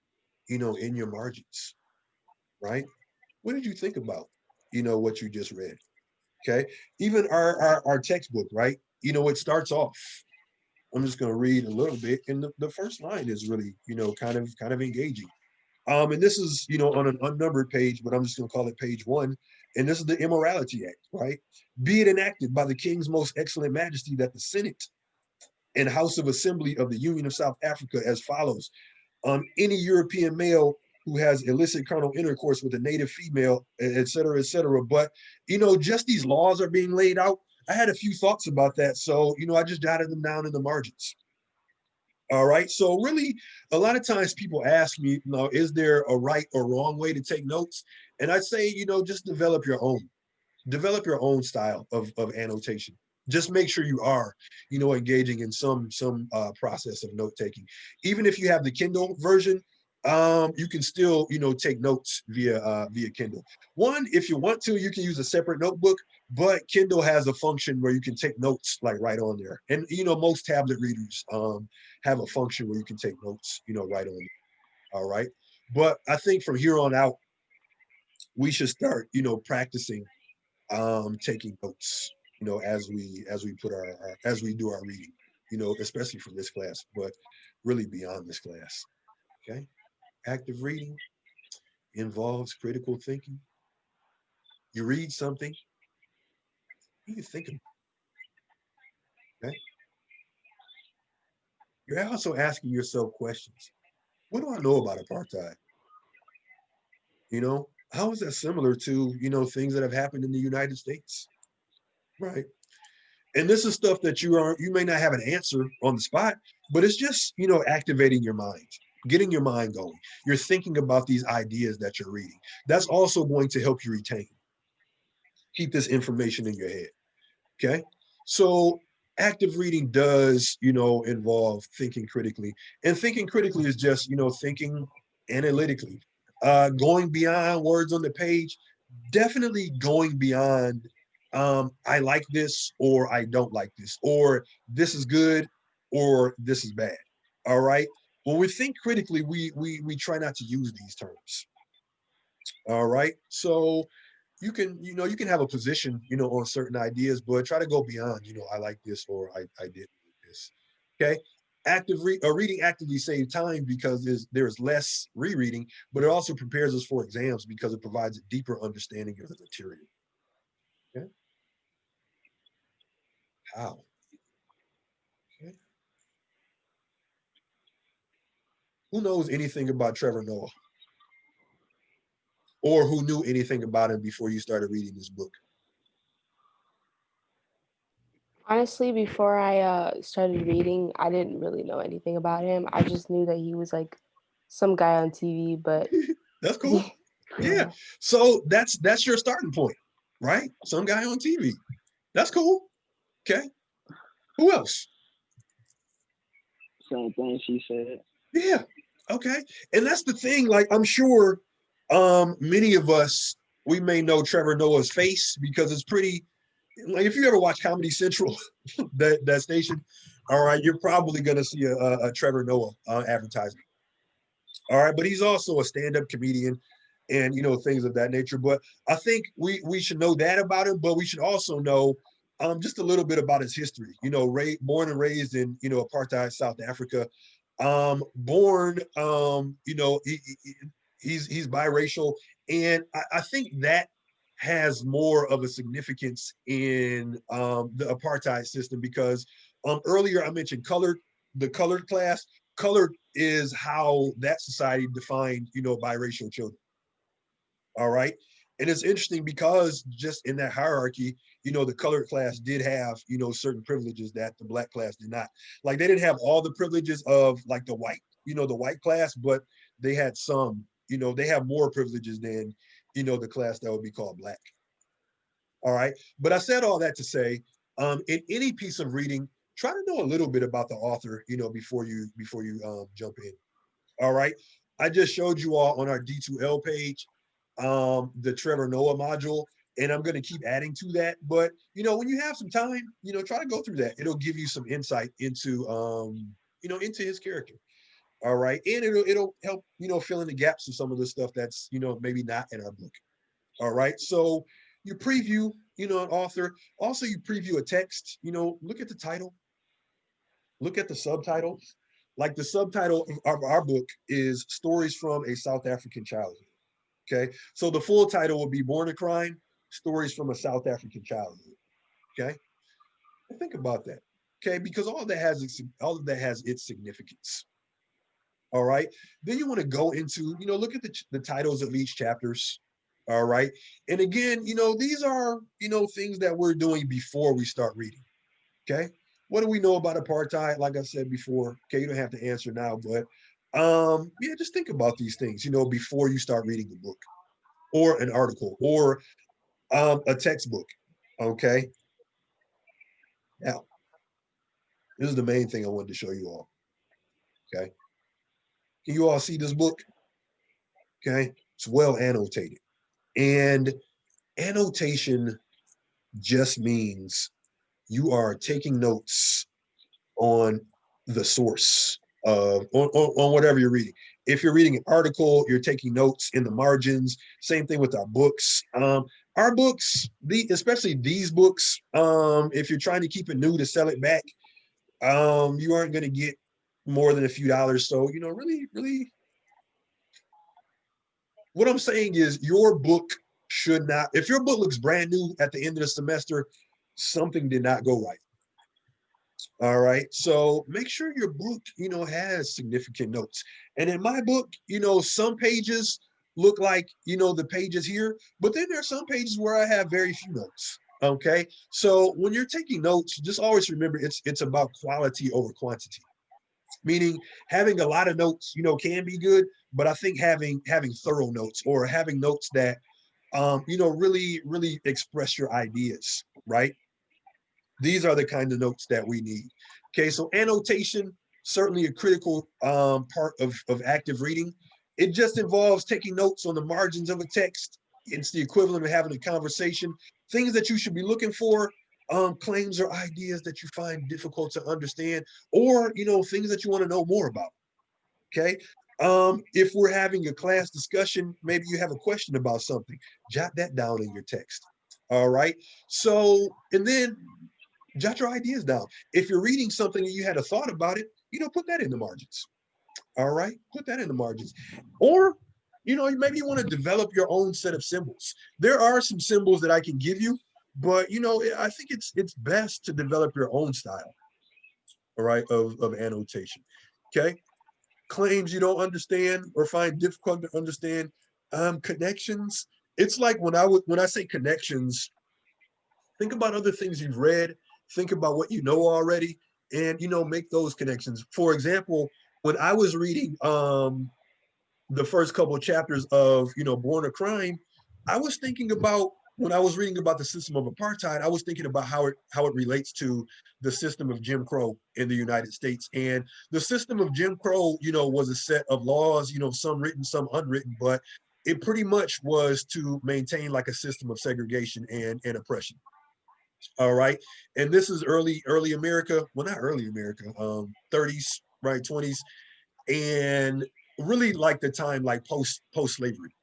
in your margins, right? What did you think about, what you just read? Okay. Even our textbook, right? It starts off. I'm just going to read a little bit, and the first line is really, kind of engaging. And this is, on an unnumbered page, but I'm just going to call it page 1. And this is the Immorality Act, right? Be it enacted by the King's most excellent majesty that the Senate and House of Assembly of the Union of South Africa as follows. Any European male who has illicit carnal intercourse with a native female, et cetera, et cetera. But, just these laws are being laid out. I had a few thoughts about that. So, I just jotted them down in the margins. All right. So really, a lot of times people ask me, is there a right or wrong way to take notes? And I say, just develop your own. Develop your own style of annotation. Just make sure you are, engaging in some process of note taking. Even if you have the Kindle version, you can still, take notes via Kindle. One, if you want to, you can use a separate notebook, but Kindle has a function where you can take notes like right on there. And most tablet readers have a function where you can take notes, right on there. All right. But I think from here on out, we should start, practicing taking notes, as we put as we do our reading, especially for this class, but really beyond this class. Okay. Active reading involves critical thinking. You read something, you think about it. Okay. You're also asking yourself questions. What do I know about apartheid? How is that similar to, things that have happened in the United States? Right. And this is stuff that you may not have an answer on the spot, but it's just, activating your mind, getting your mind going. You're thinking about these ideas that you're reading. That's also going to help you retain. Keep this information in your head. Okay. So active reading does, involve thinking critically. And thinking critically is just, thinking analytically. Going beyond words on the page, definitely going beyond I like this or I don't like this, or this is good or this is bad. All right. When we think critically, we try not to use these terms. All right. So you can have a position, on certain ideas, but try to go beyond, I like this or I didn't like this. Okay. Reading actively saves time because there's less rereading, but it also prepares us for exams because it provides a deeper understanding of the material. Okay. How? Okay. Who knows anything about Trevor Noah? Or who knew anything about him before you started reading this book? Honestly, before I started reading, I didn't really know anything about him. I just knew that he was like some guy on TV, but That's cool. Yeah. yeah. So that's your starting point, right? Some guy on TV. That's cool. Okay. Who else? Same thing she said. Yeah. Okay. And that's the thing. Like, I'm sure many of us, we may know Trevor Noah's face because it's pretty, like, if you ever watch Comedy Central, that station, all right, you're probably going to see a Trevor Noah advertisement. All right. But he's also a stand-up comedian. and things of that nature. But I think we should know that about him, but we should also know just a little bit about his history. Born and raised in apartheid South Africa. Born, he's biracial, and I think that has more of a significance in the apartheid system because earlier I mentioned the colored class. Colored is how that society defined biracial children. All right. And it's interesting because just in that hierarchy, the colored class did have, certain privileges that the black class did not. Like they didn't have all the privileges of like the white class, but they had some, they have more privileges than, the class that would be called black. All right. But I said all that to say, in any piece of reading, try to know a little bit about the author, before you jump in. All right. I just showed you all on our D2L page the Trevor Noah module, and I'm going to keep adding to that. But when you have some time, try to go through that. It'll give you some insight into into his character. All right, and it'll help fill in the gaps of some of the stuff that's maybe not in our book. All right, so you preview an author. Also, you preview a text. Look at the title. Look at the subtitles. Like the subtitle of our book is Stories from a South African Childhood. Okay, so the full title will be Born a Crime, Stories from a South African Childhood. Okay, think about that. Okay, because all of that has its significance. All right, then you want to go into look at the titles of each chapters. All right, and again, these are things that we're doing before we start reading. Okay, what do we know about apartheid? Like I said before, okay, you don't have to answer now, but yeah, just think about these things before you start reading the book or an article or a textbook. Okay. Now, this is the main thing I wanted to show you all. Okay. Can you all see this book? Okay. It's well annotated. And annotation just means you are taking notes on the source of on whatever you're reading. If you're reading an article, you're taking notes in the margins. Same thing with our books. Our books, especially these books, if you're trying to keep it new to sell it back, you aren't going to get more than a few dollars. So, really, what I'm saying is your book should not, if your book looks brand new at the end of the semester, something did not go right. All right. So make sure your book, has significant notes. And in my book, some pages look like, the pages here, but then there are some pages where I have very few notes. Okay. So when you're taking notes, just always remember it's about quality over quantity. Meaning having a lot of notes, can be good, but I think having thorough notes or having notes that really, really express your ideas, right? These are the kind of notes that we need. Okay, so annotation, certainly a critical part of active reading. It just involves taking notes on the margins of a text. It's the equivalent of having a conversation. Things that you should be looking for, claims or ideas that you find difficult to understand, or things that you want to know more about. Okay. If we're having a class discussion, maybe you have a question about something, jot that down in your text. All right. So, and then jot your ideas down. If you're reading something and you had a thought about it, put that in the margins. All right, put that in the margins. Or, maybe you want to develop your own set of symbols. There are some symbols that I can give you, but I think it's best to develop your own style, all right, of annotation. Okay. Claims you don't understand or find difficult to understand. Connections. It's like when I say connections, think about other things you've read, think about what you know already, and make those connections. For example, when I was reading the first couple of chapters of Born a Crime, I was thinking about, when I was reading about the system of apartheid, I was thinking about how it relates to the system of Jim Crow in the United States. And the system of Jim Crow, was a set of laws, some written, some unwritten, but it pretty much was to maintain like a system of segregation and oppression. All right. And this is early America. Well, not early America, 30s, right, 20s. And really like the time like post slavery.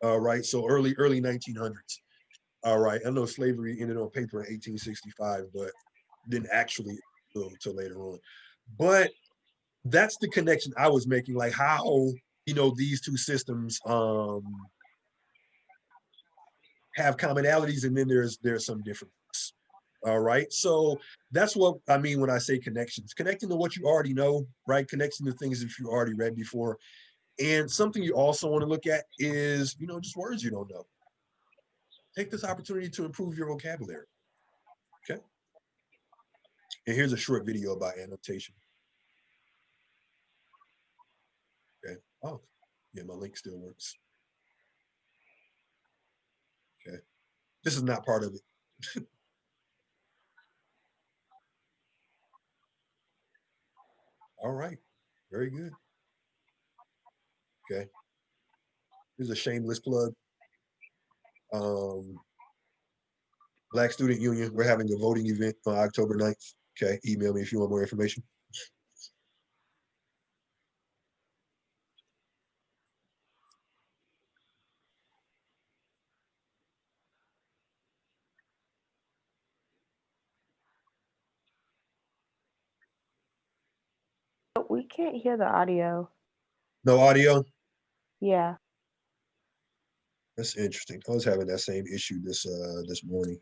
All right, so early 1900s. All right, I know slavery ended on paper in 1865, but didn't actually until later on. But that's the connection I was making, like how these two systems have commonalities, and then there's some differences. All right, so that's what I mean when I say connections, connecting to what you already know, right? Connecting to things that you already read before. And something you also want to look at is just words you don't know. Take this opportunity to improve your vocabulary. Okay, and here's a short video about annotation. Okay, oh yeah, my link still works. Okay, this is not part of it. All right, very good. Okay, here's a shameless plug. um Black Student Union, we're having a voting event on October 9th. Okay, email me if you want more information. But we can't hear the audio. No audio. Yeah. That's interesting. I was having that same issue this morning.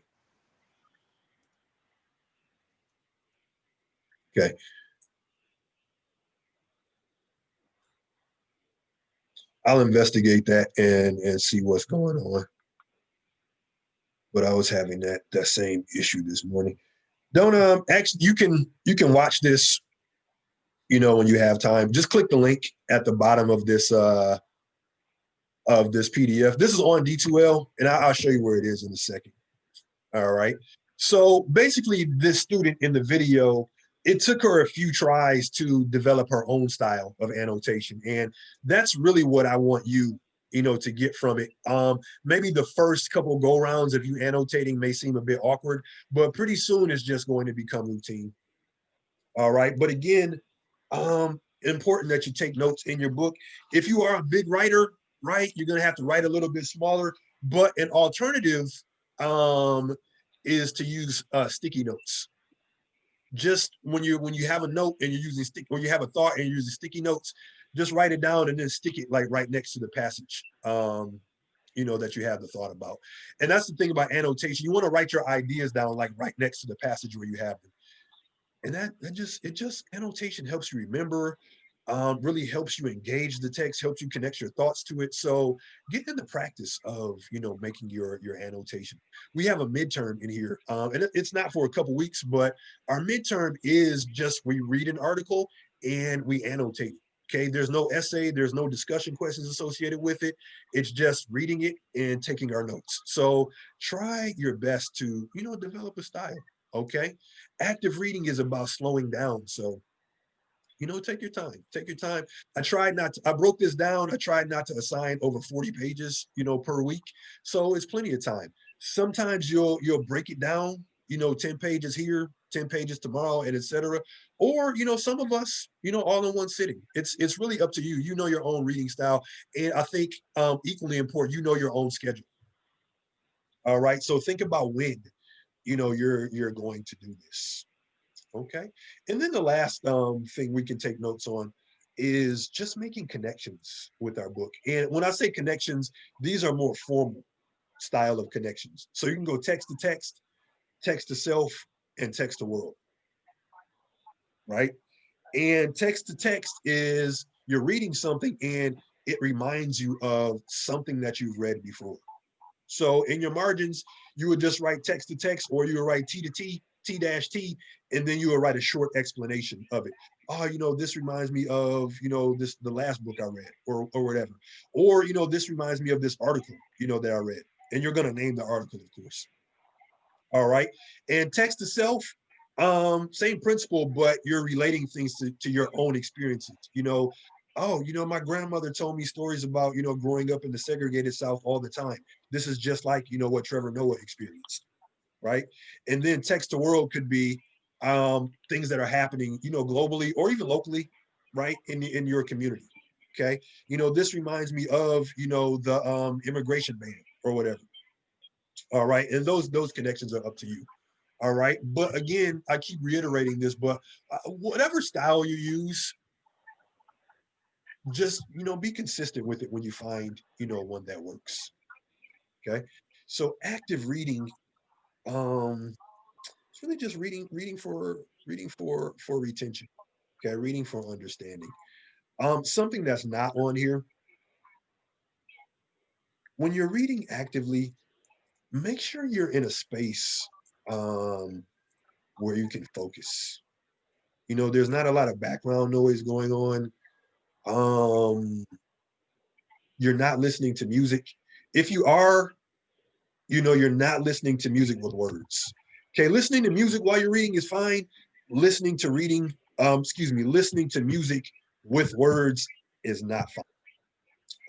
Okay. I'll investigate that and see what's going on. But I was having that same issue this morning. Don't actually you can watch this, when you have time. Just click the link at the bottom of this PDF. This is on D2L, and I'll show you where it is in a second. All right. So basically, this student in the video, it took her a few tries to develop her own style of annotation. And that's really what I want you, to get from it. Maybe the first couple go rounds of you annotating may seem a bit awkward, but pretty soon it's just going to become routine. All right. But again, important that you take notes in your book. If you are a big writer, right, you're going to have to write a little bit smaller. But an alternative um, is to use sticky notes. Just when you have a note and you're using stick, or you have a thought and you're using sticky notes, just write it down and then stick it like right next to the passage. That you have the thought about. And that's the thing about annotation. You want to write your ideas down like right next to the passage where you have them. And that annotation helps you remember, really helps you engage the text, helps you connect your thoughts to it. So get in the practice of making your annotation. We have a midterm in here, and it's not for a couple weeks, but our midterm is just we read an article and we annotate it. Okay, there's no essay, there's no discussion questions associated with it. It's just reading it and taking our notes. So try your best to develop a style. Okay, active reading is about slowing down. So take your time. Take your time. I broke this down. I tried not to assign over 40 pages, per week. So it's plenty of time. Sometimes you'll break it down, 10 pages here, 10 pages tomorrow, and etc. Or, some of us, all in one sitting. It's really up to you. You know your own reading style. And I think equally important, your own schedule. All right. So think about when, you're going to do this. Okay. And then the last thing we can take notes on is just making connections with our book. And when I say connections, these are more formal style of connections. So you can go text to text, text to self, and text to world, right? And text to text is you're reading something and it reminds you of something that you've read before. So in your margins, you would just write text to text, or you would write T to T, T dash T, and then you would write a short explanation of it. Oh, this reminds me of, the last book I read, or whatever. Or, this reminds me of this article, that I read. And you're going to name the article, of course. All right. And text to self, same principle, but you're relating things to your own experiences. Oh, my grandmother told me stories about, growing up in the segregated South all the time. This is just like, what Trevor Noah experienced, right? And then text to world could be things that are happening, globally or even locally, right, in your community. Okay. This reminds me of, the immigration ban or whatever. All right. And those connections are up to you. All right. But again, I keep reiterating this, but whatever style you use, just, be consistent with it when you find, one that works. Okay. So active reading, it's really just reading for retention. Okay. Reading for understanding. Something that's not on here, when you're reading actively, make sure you're in a space um, where you can focus. There's not a lot of background noise going on. Um, you're not listening to music. If you are, you're not listening to music with words. Okay, listening to music while you're reading is fine. Listening to music with words is not fine.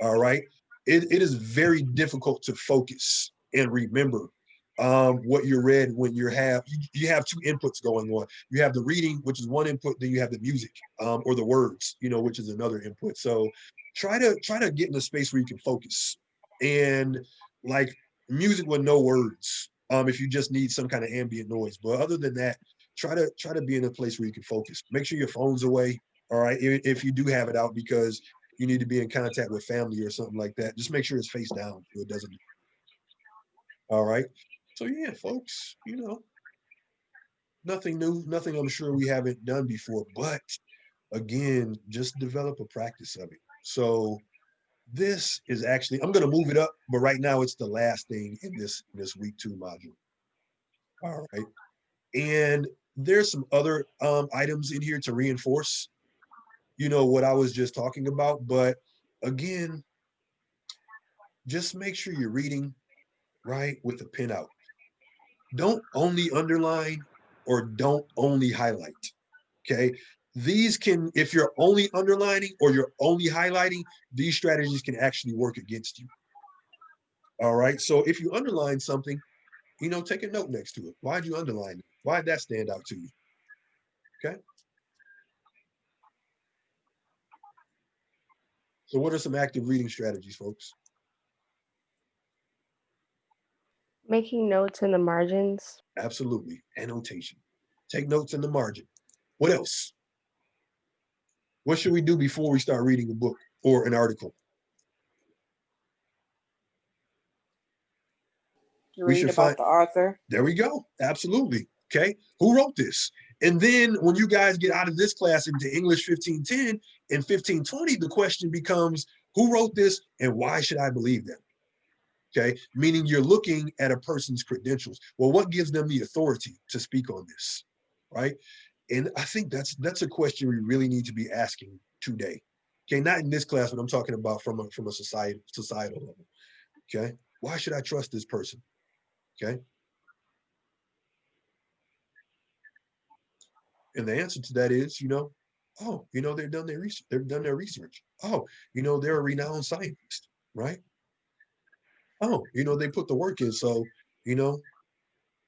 All right. It is very difficult to focus and remember what you read when you have two inputs going on. You have the reading, which is one input, then you have the music or the words, which is another input. So try to get in a space where you can focus and like music with no words. If you just need some kind of ambient noise, but other than that, try to be in a place where you can focus. Make sure your phone's away. All right, if you do have it out because you need to be in contact with family or something like that, just make sure it's face down so it doesn't. All right. So yeah, folks, nothing new, nothing I'm sure we haven't done before, but again, just develop a practice of it. So this is actually, I'm going to move it up, but right now it's the last thing in this week 2 module. All right. And there's some other items in here to reinforce, what I was just talking about. But again, just make sure you're reading right with the pen out. Don't only underline or don't only highlight. Okay. These can, if you're only underlining or you're only highlighting, these strategies can actually work against you. All right. So if you underline something, take a note next to it. Why'd you underline it? Why'd that stand out to you? Okay. So what are some active reading strategies, folks? Making notes in the margins. Absolutely. Annotation. Take notes in the margin. What else? What should we do before we start reading a book or an article? We Read should about find, the author. there we go. Absolutely. Okay. Who wrote this? And then when you guys get out of this class into English 1510 and 1520, the question becomes, who wrote this and why should I believe them? Okay. Meaning you're looking at a person's credentials. Well, what gives them the authority to speak on this? Right. And I think that's a question we really need to be asking today. Okay. Not in this class, but I'm talking about from a societal level. Okay. Why should I trust this person? Okay. And the answer to that is, they've done their research. They've done their research. Oh, they're a renowned scientist, right? Oh, they put the work in, so you know,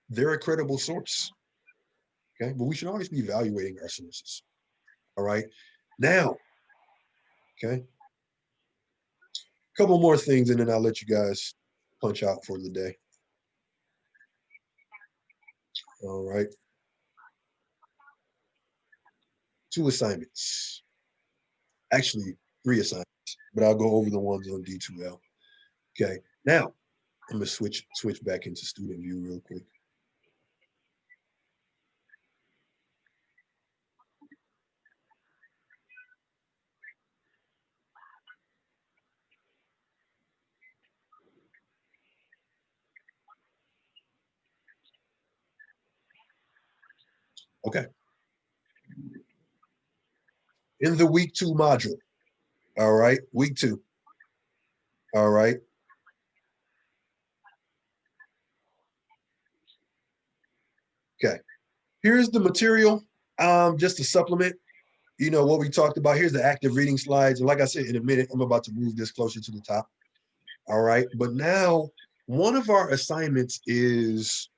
they're a credible source. Okay, but we should always be evaluating our sources. All right. Now, okay, a couple more things, and then I'll let you guys punch out for the day. All right. 2 assignments. Actually, 3 assignments, but I'll go over the ones on D2L. Okay. Now, I'm gonna switch back into student view real quick. Okay. In the week 2 module. All right. Week 2. All right. Okay. Here's the material. Just to supplement, what we talked about. Here's the active reading slides. And like I said, in a minute, I'm about to move this closer to the top. All right. But now one of our assignments is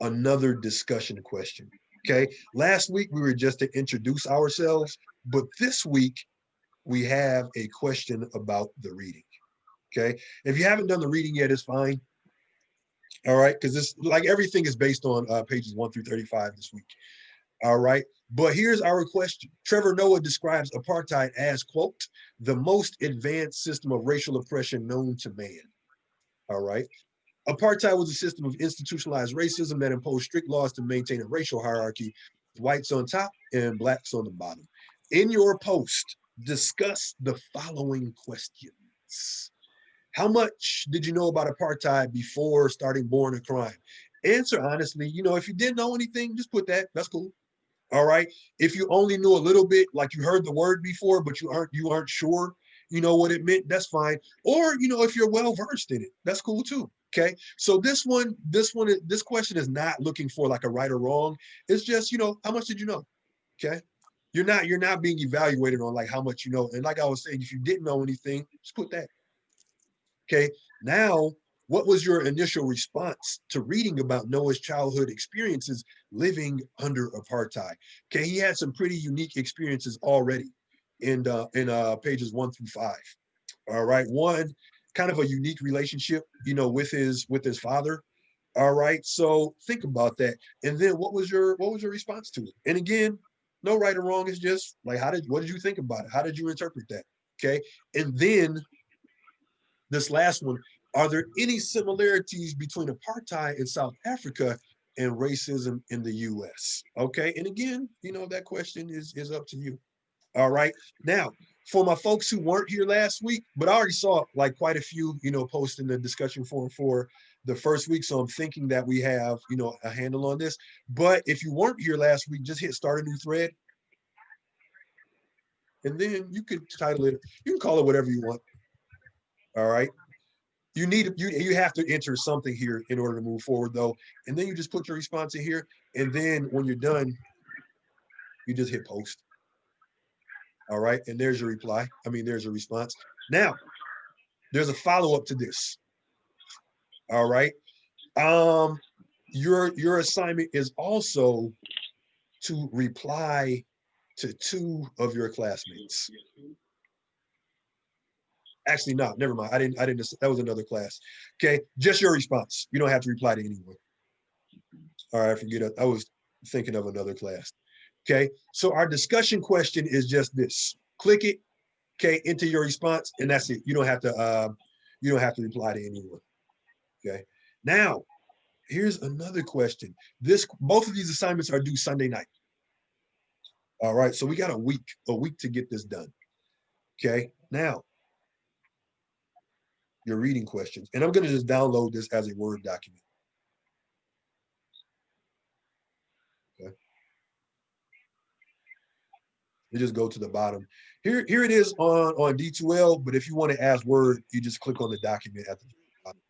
another discussion question. Okay. Last week we were just to introduce ourselves, but this week we have a question about the reading. Okay. If you haven't done the reading yet, it's fine. All right. Because this, like everything is based on pages 1 through 35 this week. All right. But here's our question. Trevor Noah describes apartheid as, quote, the most advanced system of racial oppression known to man. All right. Apartheid was a system of institutionalized racism that imposed strict laws to maintain a racial hierarchy, with whites on top and blacks on the bottom. In your post, discuss the following questions. How much did you know about apartheid before starting Born a Crime? Answer honestly. If you didn't know anything, just put that. That's cool. All right. If you only knew a little bit, like you heard the word before, but you aren't sure, what it meant, that's fine. Or, if you're well versed in it, that's cool too. Okay. So this question is not looking for like a right or wrong. It's just, how much did you know? Okay. You're not being evaluated on like how much you know. And like I was saying, if you didn't know anything, just put that. Okay. Now, what was your initial response to reading about Noah's childhood experiences living under apartheid? Okay, he had some pretty unique experiences already in pages 1 through 5. All right, one kind of a unique relationship, with his father. All right, so think about that, and then what was your response to it? And again, no right or wrong. It's just like what did you think about it? How did you interpret that? Okay, and then this last one, are there any similarities between apartheid in South Africa and racism in the US? Okay, and again, that question is up to you. All right. Now, for my folks who weren't here last week, but I already saw like quite a few, post in the discussion forum for the first week. So I'm thinking that we have, a handle on this. But if you weren't here last week, just hit start a new thread. And then you could title it, you can call it whatever you want. All right. You have to enter something here in order to move forward though. And then you just put your response in here. And then when you're done, you just hit post. All right. And there's your reply. There's a response. Now, there's a follow-up to this. All right. Your assignment is also to reply to 2 of your classmates. Actually, no, never mind. I didn't, that was another class. Okay. Just your response. You don't have to reply to anyone. All right, forget it. I was thinking of another class. Okay, so our discussion question is just this. Click it, okay, into your response, and that's it. You don't have to reply to anyone. Okay. Now, here's another question. Both of these assignments are due Sunday night. All right, so we got a week to get this done. Okay. Now, your reading questions, and I'm going to just download this as a Word document. Okay. You just go to the bottom. Here it is on D2L, but if you want to ask Word, you just click on the document at the bottom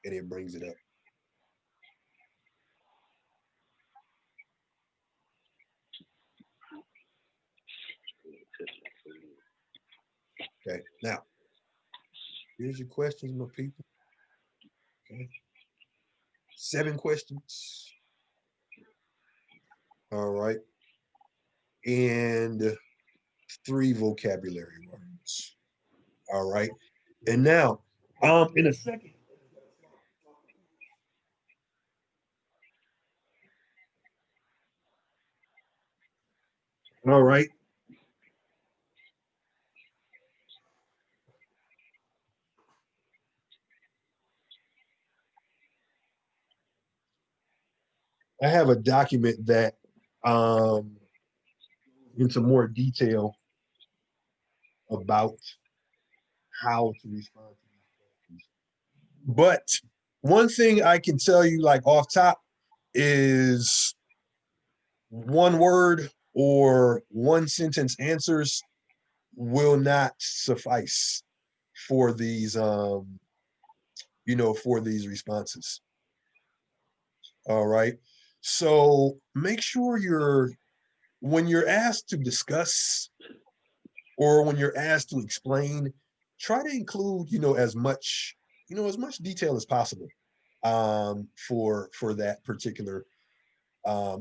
and it brings it up. Okay, now, here's your questions, my people. Okay. 7 questions. All right. And 3 vocabulary words. All right. And now, in a second. All right. I have a document that into more detail about how to respond to these questions. But one thing I can tell you, like off top, is one word or one sentence answers will not suffice for these for these responses. All right. So make sure when you're asked to discuss or when you're asked to explain, try to include, as much detail as possible for that particular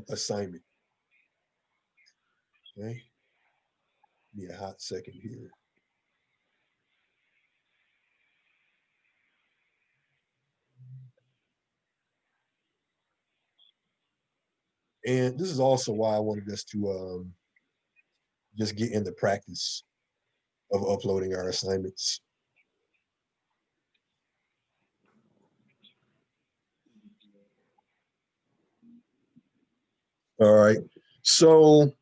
assignment. Okay. Give me a hot second here. And this is also why I wanted us to just get in the practice of uploading our assignments. All right. So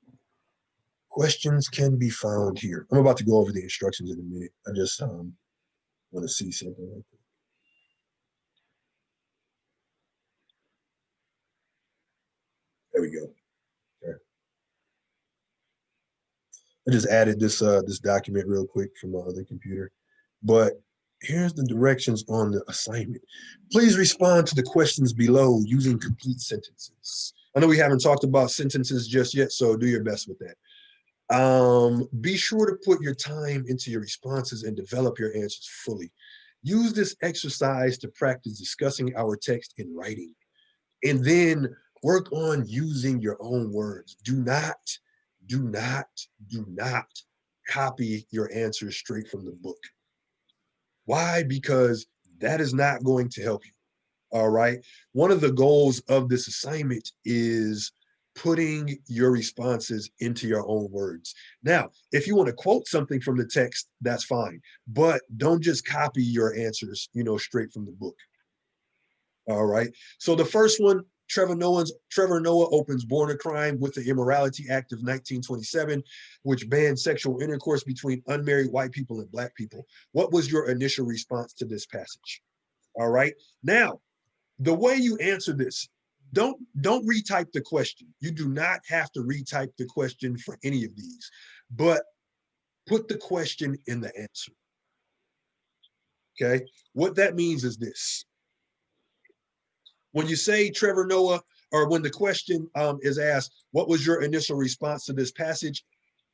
questions can be found here. I'm about to go over the instructions in a minute. I just want to see something like that. There we go. Okay. I just added this document real quick from my other computer. But here's the directions on the assignment. Please respond to the questions below using complete sentences. I know we haven't talked about sentences just yet, so do your best with that. Be sure to put your time into your responses and develop your answers fully. Use this exercise to practice discussing our text in writing. And then work on using your own words. Do not copy your answers straight from the book. Why? Because that is not going to help you. All right. One of the goals of this assignment is putting your responses into your own words. Now, if you want to quote something from the text, that's fine, but don't just copy your answers, straight from the book. All right. So the first one, Trevor Noah opens Born a Crime with the Immorality Act of 1927, which banned sexual intercourse between unmarried white people and black people. What was your initial response to this passage? All right. Now, the way you answer this, don't retype the question. You do not have to retype the question for any of these, but put the question in the answer. Okay. What that means is this. When you say Trevor Noah, or when the question is asked, what was your initial response to this passage?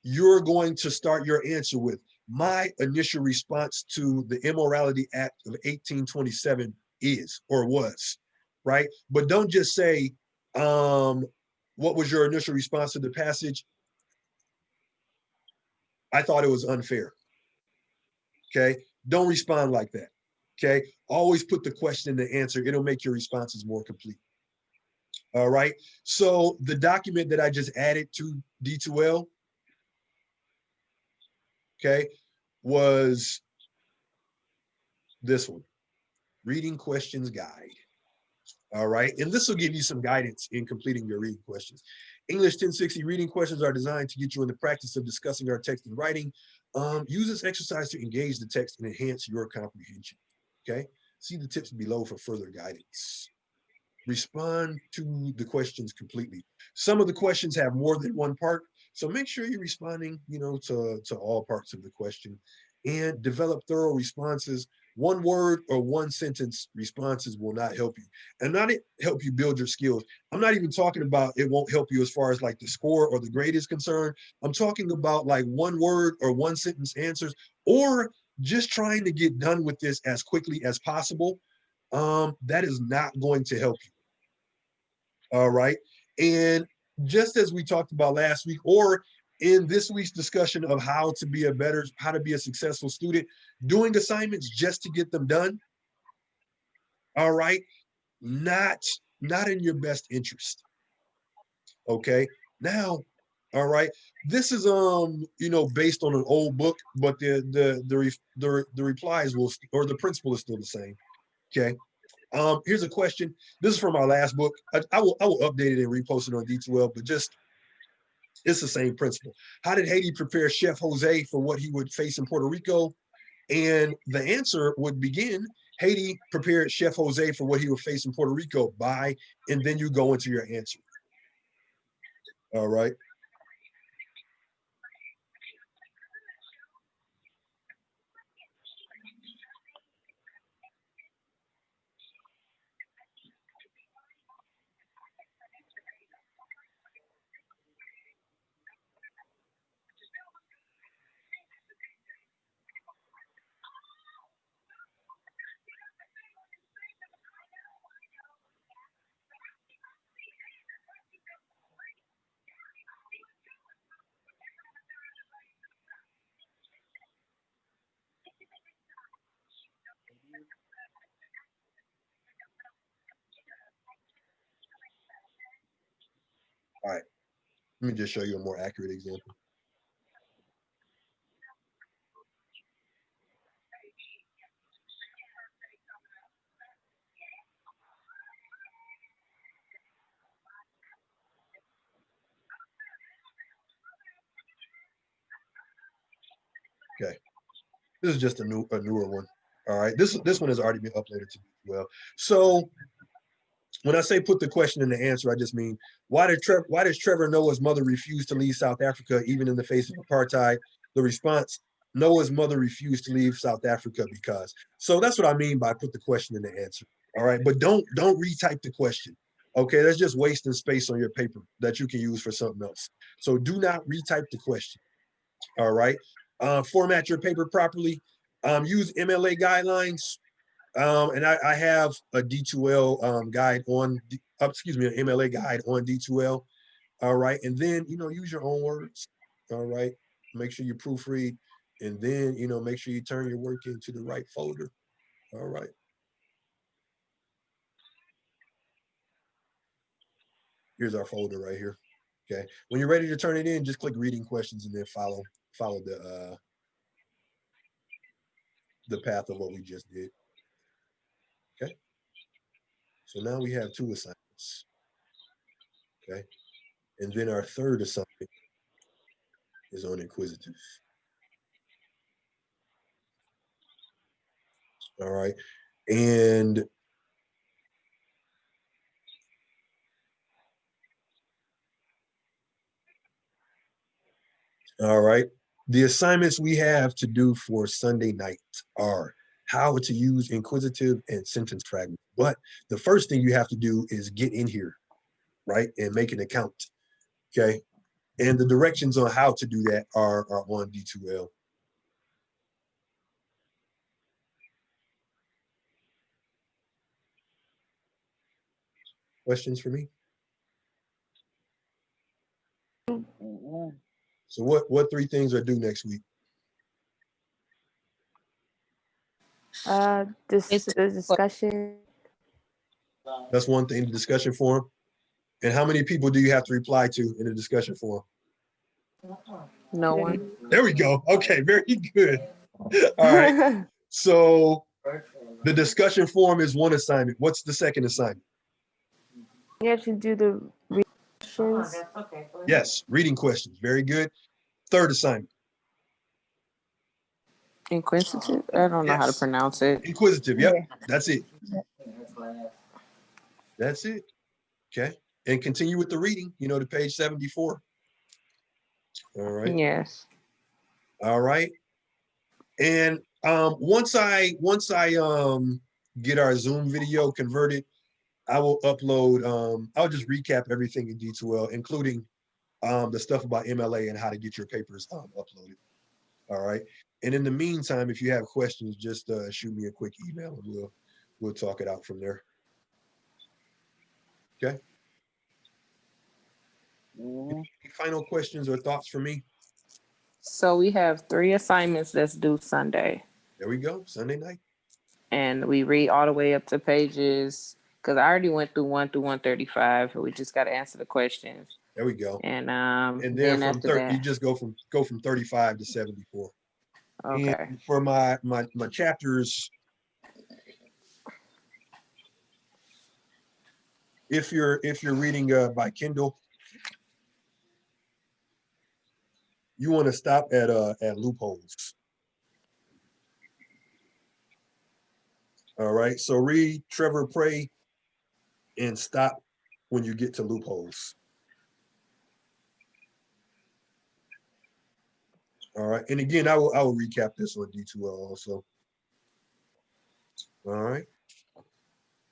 You're going to start your answer with, my initial response to the Immorality Act of 1827 is, or was, right? But don't just say, what was your initial response to the passage? I thought it was unfair. Okay. Don't respond like that. Okay. Always put the question in the answer. It'll make your responses more complete. All right. So the document that I just added to D2L, okay, was this one, Reading Questions Guide. All right. And this will give you some guidance in completing your reading questions. English 1060 reading questions are designed to get you in the practice of discussing our text and writing. Use this exercise to engage the text and enhance your comprehension. Okay. See the tips below for further guidance. Respond to the questions completely. Some of the questions have more than one part, so make sure you're responding, to all parts of the question, and develop thorough responses. One word or one sentence responses will not help you, and not help you build your skills. I'm not even talking about it won't help you as far as like the score or the grade is concerned. I'm talking about like one word or one sentence answers, or just trying to get done with this as quickly as possible. That is not going to help you. All right. And just as we talked about last week, or in this week's discussion of how to be a successful student, doing assignments just to get them done. All right. Not in your best interest. Okay. Now, all right. This is based on an old book, but the replies or the principle is still the same. Okay. Here's a question. This is from our last book. I will update it and repost it on D2L, but just it's the same principle. How did Haiti prepare Chef Jose for what he would face in Puerto Rico? And the answer would begin, Haiti prepared Chef Jose for what he would face in Puerto Rico by, and then you go into your answer. All right. All right, let me just show you a more accurate example. Okay, this is just a newer one. All right, this one has already been uploaded to D2L. So when I say put the question in the answer, I just mean why does Trevor Noah's mother refuse to leave South Africa even in the face of apartheid? The response: Noah's mother refused to leave South Africa because. So that's what I mean by put the question in the answer. All right, but don't retype the question. Okay, that's just wasting space on your paper that you can use for something else. So do not retype the question. All right, format your paper properly. Use MLA guidelines. And I have a D2L guide on, excuse me, an MLA guide on D2L. All right. And then, use your own words. All right. Make sure you proofread. And then, make sure you turn your work into the right folder. All right. Here's our folder right here. Okay. When you're ready to turn it in, just click reading questions and then follow the path of what we just did. Okay. So now we have 2 assignments. Okay. And then our third assignment is on inquisitive. All right. And all right, the assignments we have to do for Sunday night are how to use inquisitive and sentence fragments. But the first thing you have to do is get in here, right, and make an account. Okay. And the directions on how to do that are on D2L. Questions for me? So what 3 things are due next week? The discussion. That's one thing, the discussion forum. And how many people do you have to reply to in the discussion forum? No one. There we go. Okay, very good. All right. So the discussion forum is one assignment. What's the second assignment? You have to do the questions. Yes, reading questions. Very good. Third assignment. Inquisitive? I don't know how to Yes. pronounce it. Inquisitive. Yep. Yeah. That's it. That's it. Okay. And continue with the reading, to page 74. All right. Yes. All right. And once I get our Zoom video converted, I will upload, I'll just recap everything in D2L, including the stuff about MLA and how to get your papers uploaded. All right. And in the meantime, if you have questions, just shoot me a quick email and we'll talk it out from there. Okay. Any final questions or thoughts for me? So we have 3 assignments that's due Sunday. There we go. Sunday night. And we read all the way up to pages, because I already went through 1 through 135. We just got to answer the questions. There we go. And then from after that, you just go from 35 to 74. okay. And for my chapters, if you're reading by Kindle, you want to stop at loopholes. All right. So read Trevor Pray and stop when you get to loopholes. All right. And again, I will recap this on D2L also. All right.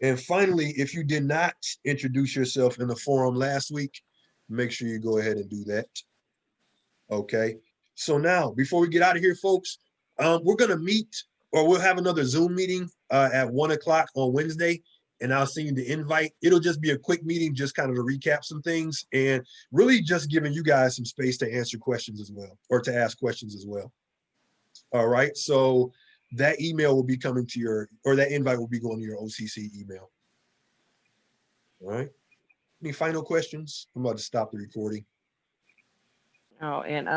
And finally, if you did not introduce yourself in the forum last week, make sure you go ahead and do that. Okay. So now, before we get out of here, folks, we're going to meet, or we'll have another Zoom meeting at 1 o'clock on Wednesday, and I'll send you the invite. It'll just be a quick meeting, just kind of to recap some things and really just giving you guys some space to answer questions as well, or to ask questions as well. All right. So that email will be coming to that invite will be going to your OCC email. All right. Any final questions? I'm about to stop the recording. Oh, and